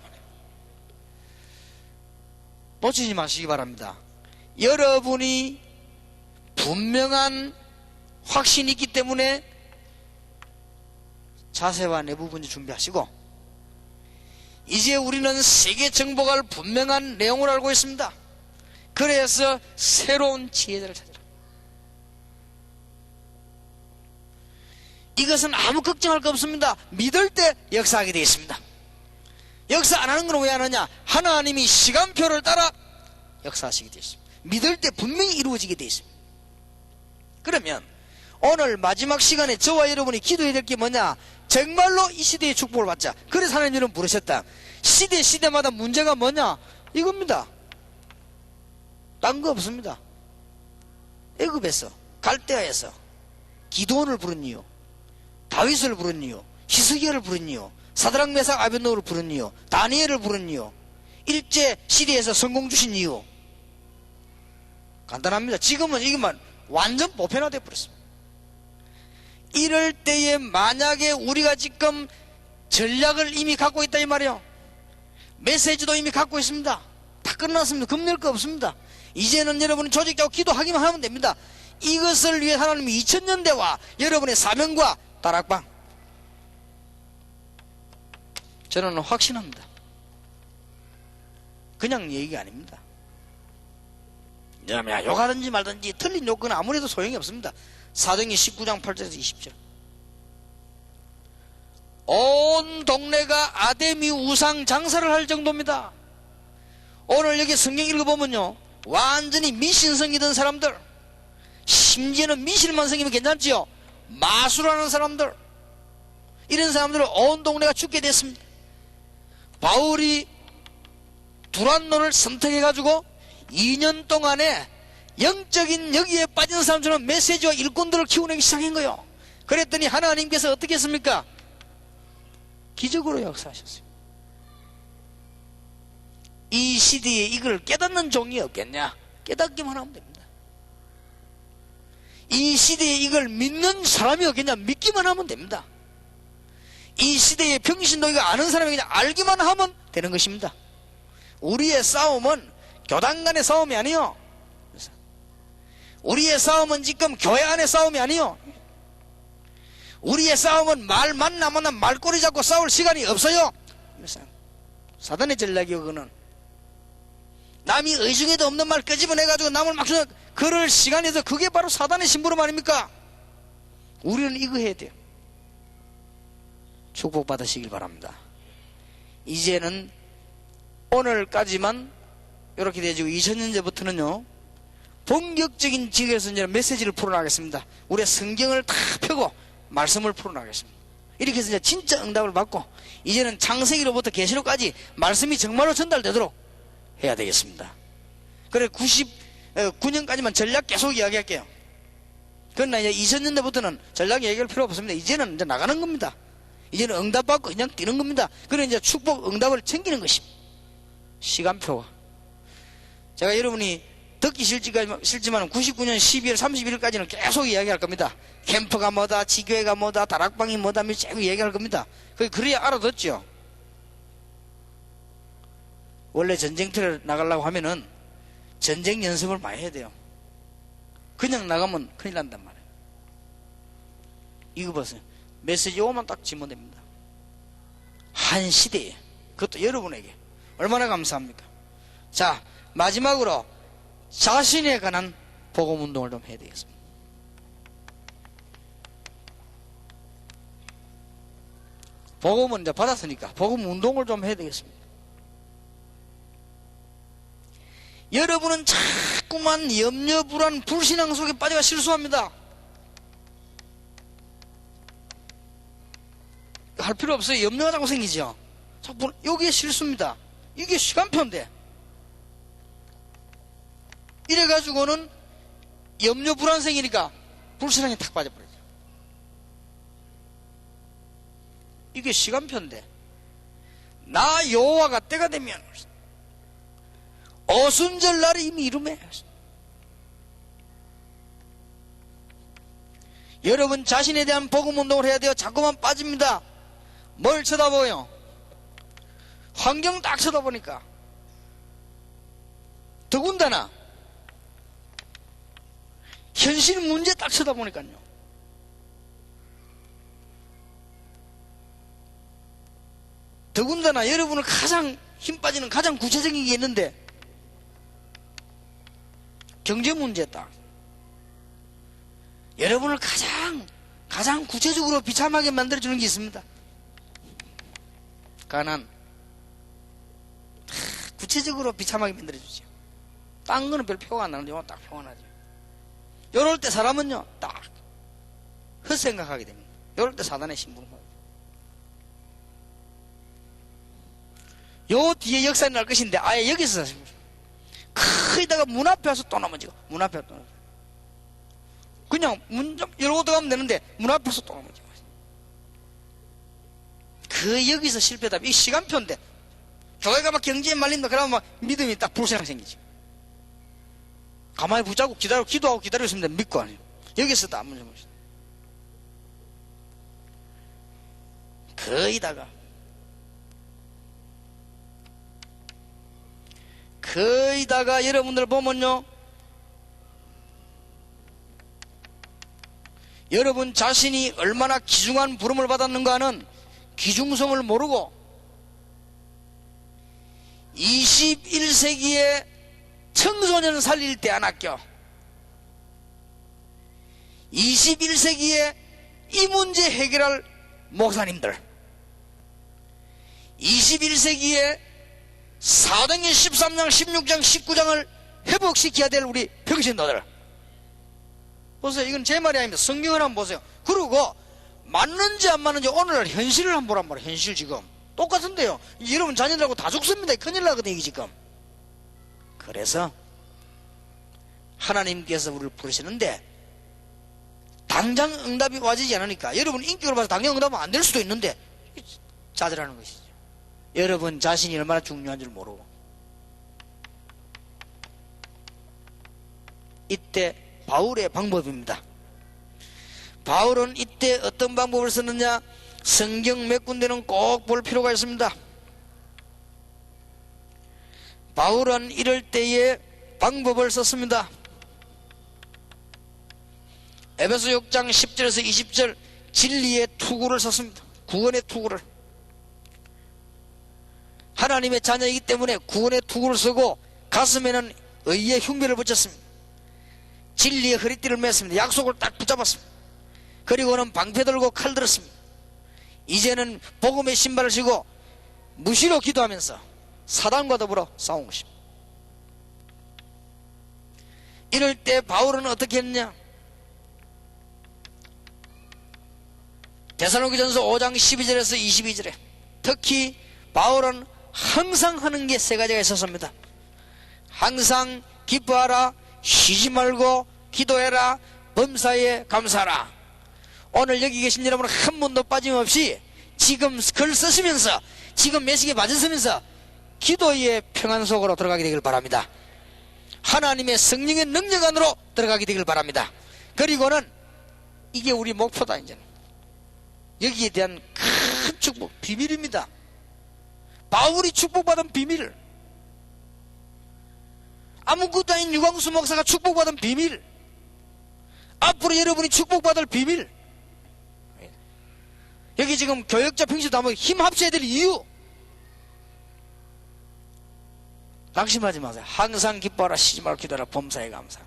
A: 놓치지 마시기 바랍니다. 여러분이 분명한 확신이 있기 때문에 자세와 내부 분지 준비하시고, 이제 우리는 세계 정복할 분명한 내용을 알고 있습니다. 그래서 새로운 지혜자를 찾으라. 이것은 아무 걱정할 거 없습니다. 믿을 때 역사하게 되어 있습니다. 역사 안 하는 건 왜 안 하냐? 하나님이 시간표를 따라 역사하시게 되어 있습니다. 믿을 때 분명히 이루어지게 되어 있습니다. 그러면 오늘 마지막 시간에 저와 여러분이 기도해야 될 게 뭐냐? 정말로 이 시대의 축복을 받자. 그래서 하나님 여러분 부르셨다. 시대마다 문제가 뭐냐? 이겁니다. 딴 거 없습니다. 애굽에서 갈대아에서 기드온을 부른 이유, 다윗을 부른 이유, 히스기야를 부른 이유, 사드락 메삭 아벳노고를 부른 이유, 다니엘을 부른 이유, 일제 시대에서 성공 주신 이유, 간단합니다. 지금은 이것만 완전 보편화되어 버렸습니다. 이럴 때에 만약에 우리가 지금 전략을 이미 갖고 있다 이 말이에요. 메시지도 이미 갖고 있습니다. 다 끝났습니다. 겁낼 거 없습니다. 이제는 여러분은 조직적으로 기도하기만 하면 됩니다. 이것을 위해 하나님이 2000년대와 여러분의 사명과 다락방, 저는 확신합니다. 그냥 얘기가 아닙니다. 야, 욕하든지 말든지 틀린 욕은 아무래도 소용이 없습니다. 사도행전 19장 8절에서 20절. 온 동네가 아데미 우상 장사를 할 정도입니다. 오늘 여기 성경 읽어보면요, 완전히 미신성이던 사람들, 심지어는 미신만 성이면 괜찮지요, 마술하는 사람들, 이런 사람들을 온 동네가 죽게 됐습니다. 바울이 두란노를 선택해가지고 2년 동안에 영적인 여기에 빠진 사람처럼 메시지와 일꾼들을 키워내기 시작한 거예요. 그랬더니 하나님께서 어떻게 했습니까? 기적으로 역사하셨어요. 이 시대에 이걸 깨닫는 종이 없겠냐? 깨닫기만 하면 됩니다. 이 시대에 이걸 믿는 사람이 없겠냐? 믿기만 하면 됩니다. 이 시대의 평신도 이거 아는 사람이 그냥 알기만 하면 되는 것입니다. 우리의 싸움은 교단 간의 싸움이 아니요, 우리의 싸움은 지금 교회 안의 싸움이 아니요, 우리의 싸움은 말 만나면 말꼬리 잡고 싸울 시간이 없어요. 사단의 전략이요. 그거는 남이 의중에도 없는 말 끄집어내가지고 남을 막 그럴 시간에서 그게 바로 사단의 심부름 아닙니까? 우리는 이거 해야 돼요. 축복받으시길 바랍니다. 이제는 오늘까지만 이렇게 되어지고 2000년제부터는요 본격적인 지역에서 이제 메시지를 풀어나가겠습니다. 우리의 성경을 다 펴고 말씀을 풀어나가겠습니다. 이렇게 해서 이제 진짜 응답을 받고 이제는 창세기로부터 계시록까지 말씀이 정말로 전달되도록 해야 되겠습니다. 그래 99년까지만 전략 계속 이야기할게요. 그러나 이제 2000년대부터는 전략 얘기할 필요 없습니다. 이제는 이제 나가는 겁니다. 이제는 응답받고 그냥 뛰는 겁니다. 그래 이제 축복 응답을 챙기는 것입니다. 시간표가. 제가 여러분이 듣기 싫지만 99년 12월 31일까지는 계속 이야기할 겁니다. 캠프가 뭐다, 지교회가 뭐다, 다락방이 뭐다, 계속 얘기할 겁니다. 그래야 알아듣죠. 원래 전쟁터를 나가려고 하면은 전쟁 연습을 많이 해야 돼요. 그냥 나가면 큰일 난단 말이에요. 이거 보세요. 메시지 오면 딱 지문됩니다. 한 시대에, 그것도 여러분에게 얼마나 감사합니까? 자, 마지막으로 자신에 관한 복음 운동을 좀 해야 되겠습니다. 복음은 이제 받았으니까 복음 운동을 좀 해야 되겠습니다. 여러분은 자꾸만 염려, 불안, 불신앙 속에 빠져가 실수합니다. 할 필요 없어요. 염려가 자꾸 생기죠. 자꾸 여기에 실수입니다. 이게 시간표인데 이래가지고는 염려, 불안 생기니까 불신앙이 탁 빠져버리죠. 이게 시간표인데 나 여호와가 때가 되면 오순절 날이 이미 이루매. 여러분 자신에 대한 복음 운동을 해야 돼요. 자꾸만 빠집니다. 뭘 쳐다보요? 환경 딱 쳐다보니까 더군다나 현실 문제 딱 쳐다보니까요 더군다나 여러분을 가장 힘 빠지는 가장 구체적인 게 있는데 경제 문제다. 여러분을 가장 구체적으로 비참하게 만들어주는 게 있습니다. 가난. 구체적으로 비참하게 만들어주죠. 딴 거는 별 표가 안 나는데 딱 표가 나죠. 요럴 때 사람은요 딱 헛생각하게 됩니다. 요럴 때 사단의 신분을 요 뒤에 역사가 날 것인데 아예 여기서 크다가 문 앞에 와서 또 넘어지고 문 앞에 또 넘어지고 그냥 문 좀 열고 들어가면 되는데 문 앞에서 또 넘어지고 그 여기서 실패다. 이 시간표인데 교회가 막 경제에 말린다 그러면 막 믿음이 딱 불생각 생기지. 가만히 붙잡고 기다리고 기도하고 기다리고 있으면 믿고 아니에요. 여기서도 안 문제 없어요. 거의다가 여러분들 보면요 여러분 자신이 얼마나 귀중한 부름을 받았는가는 귀중성을 모르고 21세기에 청소년 살릴 때 안 아껴 21세기에 이 문제 해결할 목사님들 21세기에 사도행전 13장 16장 19장을 회복시켜야 될 우리 평신도들 보세요. 이건 제 말이 아닙니다. 성경을 한번 보세요. 그리고 맞는지 안 맞는지 오늘날 현실을 한번 보란 말이에요. 현실 지금 똑같은데요. 여러분 자녀들하고 다 죽습니다. 큰일 나거든요 이게 지금. 그래서 하나님께서 우리를 부르시는데 당장 응답이 와지지 않으니까 여러분 인격을 봐서 당장 응답은 안 될 수도 있는데 자제라는 것이죠. 여러분 자신이 얼마나 중요한 줄 모르고 이때 바울의 방법입니다. 바울은 이때 어떤 방법을 썼느냐 성경 몇 군데는 꼭 볼 필요가 있습니다. 바울은 이럴 때에 방법을 썼습니다. 에베소 6장 10절에서 20절 진리의 투구를 썼습니다. 구원의 투구를. 하나님의 자녀이기 때문에 구원의 투구를 쓰고 가슴에는 의의 흉배를 붙였습니다. 진리의 허리띠를 맸습니다. 약속을 딱 붙잡았습니다. 그리고는 방패 들고 칼 들었습니다. 이제는 복음의 신발을 신고 무시로 기도하면서 사단과 더불어 싸운 것입니다. 이럴 때 바울은 어떻게 했느냐? 데살로니가전서 5장 12절에서 22절에 특히 바울은 항상 하는 게 세 가지가 있었습니다. 항상 기뻐하라, 쉬지 말고 기도해라, 범사에 감사하라. 오늘 여기 계신 여러분 한 번도 빠짐없이 지금 글 쓰시면서 지금 메시지에 맞으시면서 기도의 평안 속으로 들어가게 되길 바랍니다. 하나님의 성령의 능력 안으로 들어가게 되길 바랍니다. 그리고는 이게 우리 목표다. 이제는 여기에 대한 큰 축복, 비밀입니다. 바울이 축복받은 비밀, 아무것도 아닌 유광수 목사가 축복받은 비밀, 앞으로 여러분이 축복받을 비밀, 여기 지금 교역자 평시도 한번 힘 합쳐야 될 이유, 낙심하지 마세요. 항상 기뻐하라, 쉬지 말고 기도하라, 범사에 감사.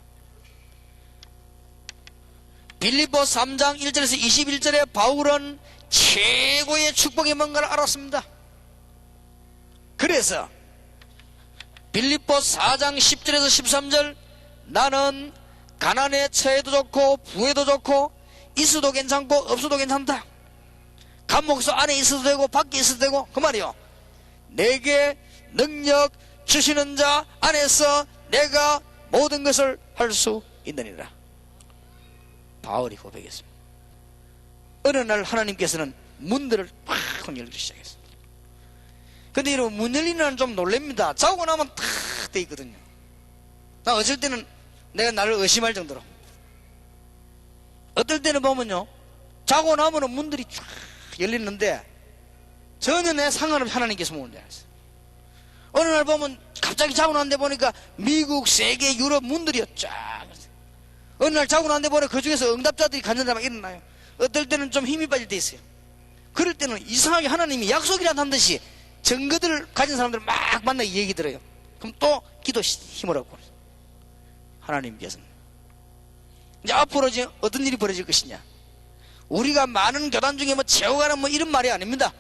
A: 빌립보 3장 1절에서 21절에 바울은 최고의 축복이 뭔가를 알았습니다. 그래서 빌립보 4장 10절에서 13절 나는 가난에 처해도 좋고 부해도 좋고 있어도 괜찮고 없어도 괜찮다. 감옥소 안에 있어도 되고 밖에 있어도 되고 그 말이요. 내게 능력 주시는 자 안에서 내가 모든 것을 할 수 있느니라. 바울이 고백했습니다. 어느 날 하나님께서는 문들을 팍 열기 시작했어요. 근데 여러분 문 열리는 날은 좀 놀랍니다. 자고 나면 탁 돼 있거든요. 나 어쩔 때는 내가 나를 의심할 정도로. 어떨 때는 보면요 자고 나면은 문들이 쫙 열리는데 전혀 내 상관없이 하나님께서 문을 열었어요. 어느 날 보면 갑자기 자고 났는데 보니까 미국, 세계, 유럽 문들이 쫙. 어느 날 자고 났는데 보니까 그 중에서 응답자들이 간절하게 막 일어나요. 어떨 때는 좀 힘이 빠질 때 있어요. 그럴 때는 이상하게 하나님이 약속이라도 한 듯이 증거들을 가진 사람들을 막 만나게 얘기 들어요. 그럼 또 기도 힘을 얻고. 하나님께서는. 이제 앞으로 이제 어떤 일이 벌어질 것이냐. 우리가 많은 교단 중에 뭐 채워가는 뭐 이런 말이 아닙니다.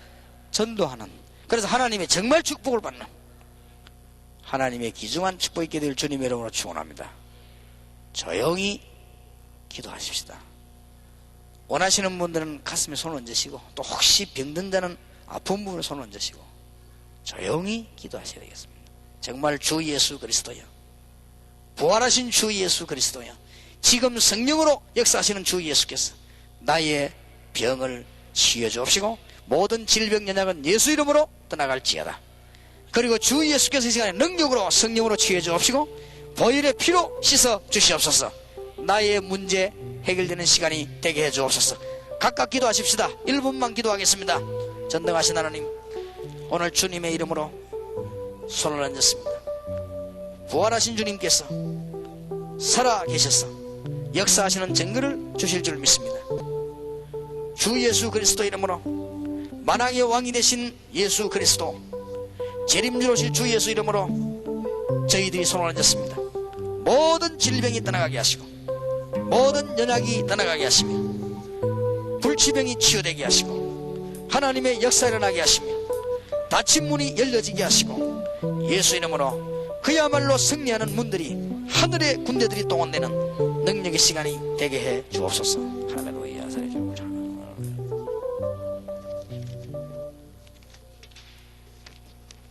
A: 전도하는. 그래서 하나님의 정말 축복을 받는, 하나님의 귀중한 축복이 있게 될 주님의 이름으로 축원합니다. 조용히 기도하십시다. 원하시는 분들은 가슴에 손을 얹으시고, 또 혹시 병든 자는 아픈 부분에 손을 얹으시고 조용히 기도하셔야 되겠습니다. 정말 주 예수 그리스도여, 부활하신 주 예수 그리스도여, 지금 성령으로 역사하시는 주 예수께서 나의 병을 치유 주옵시고 모든 질병 연약은 예수 이름으로 떠나갈지어다. 그리고 주 예수께서 이 시간에 능력으로 성령으로 치유해 주옵시고 보혈의 피로 씻어 주시옵소서. 나의 문제 해결되는 시간이 되게 해 주옵소서. 각각 기도하십시다. 1분만 기도하겠습니다. 전능하신 하나님, 오늘 주님의 이름으로 손을 얹었습니다. 부활하신 주님께서 살아 계셔서 역사하시는 증거를 주실 줄 믿습니다. 주 예수 그리스도 이름으로, 만왕의 왕이 되신 예수 그리스도, 재림주로 오실 주 예수 이름으로 저희들이 손을 얹었습니다. 모든 질병이 떠나가게 하시고 모든 연약이 떠나가게 하시며 불치병이 치유되게 하시고 하나님의 역사 일어나게 하시며 닫힌 문이 열려지게 하시고 예수 이름으로 그야말로 승리하는 문들이, 하늘의 군대들이 동원되는 능력의 시간이 되게 해 주옵소서.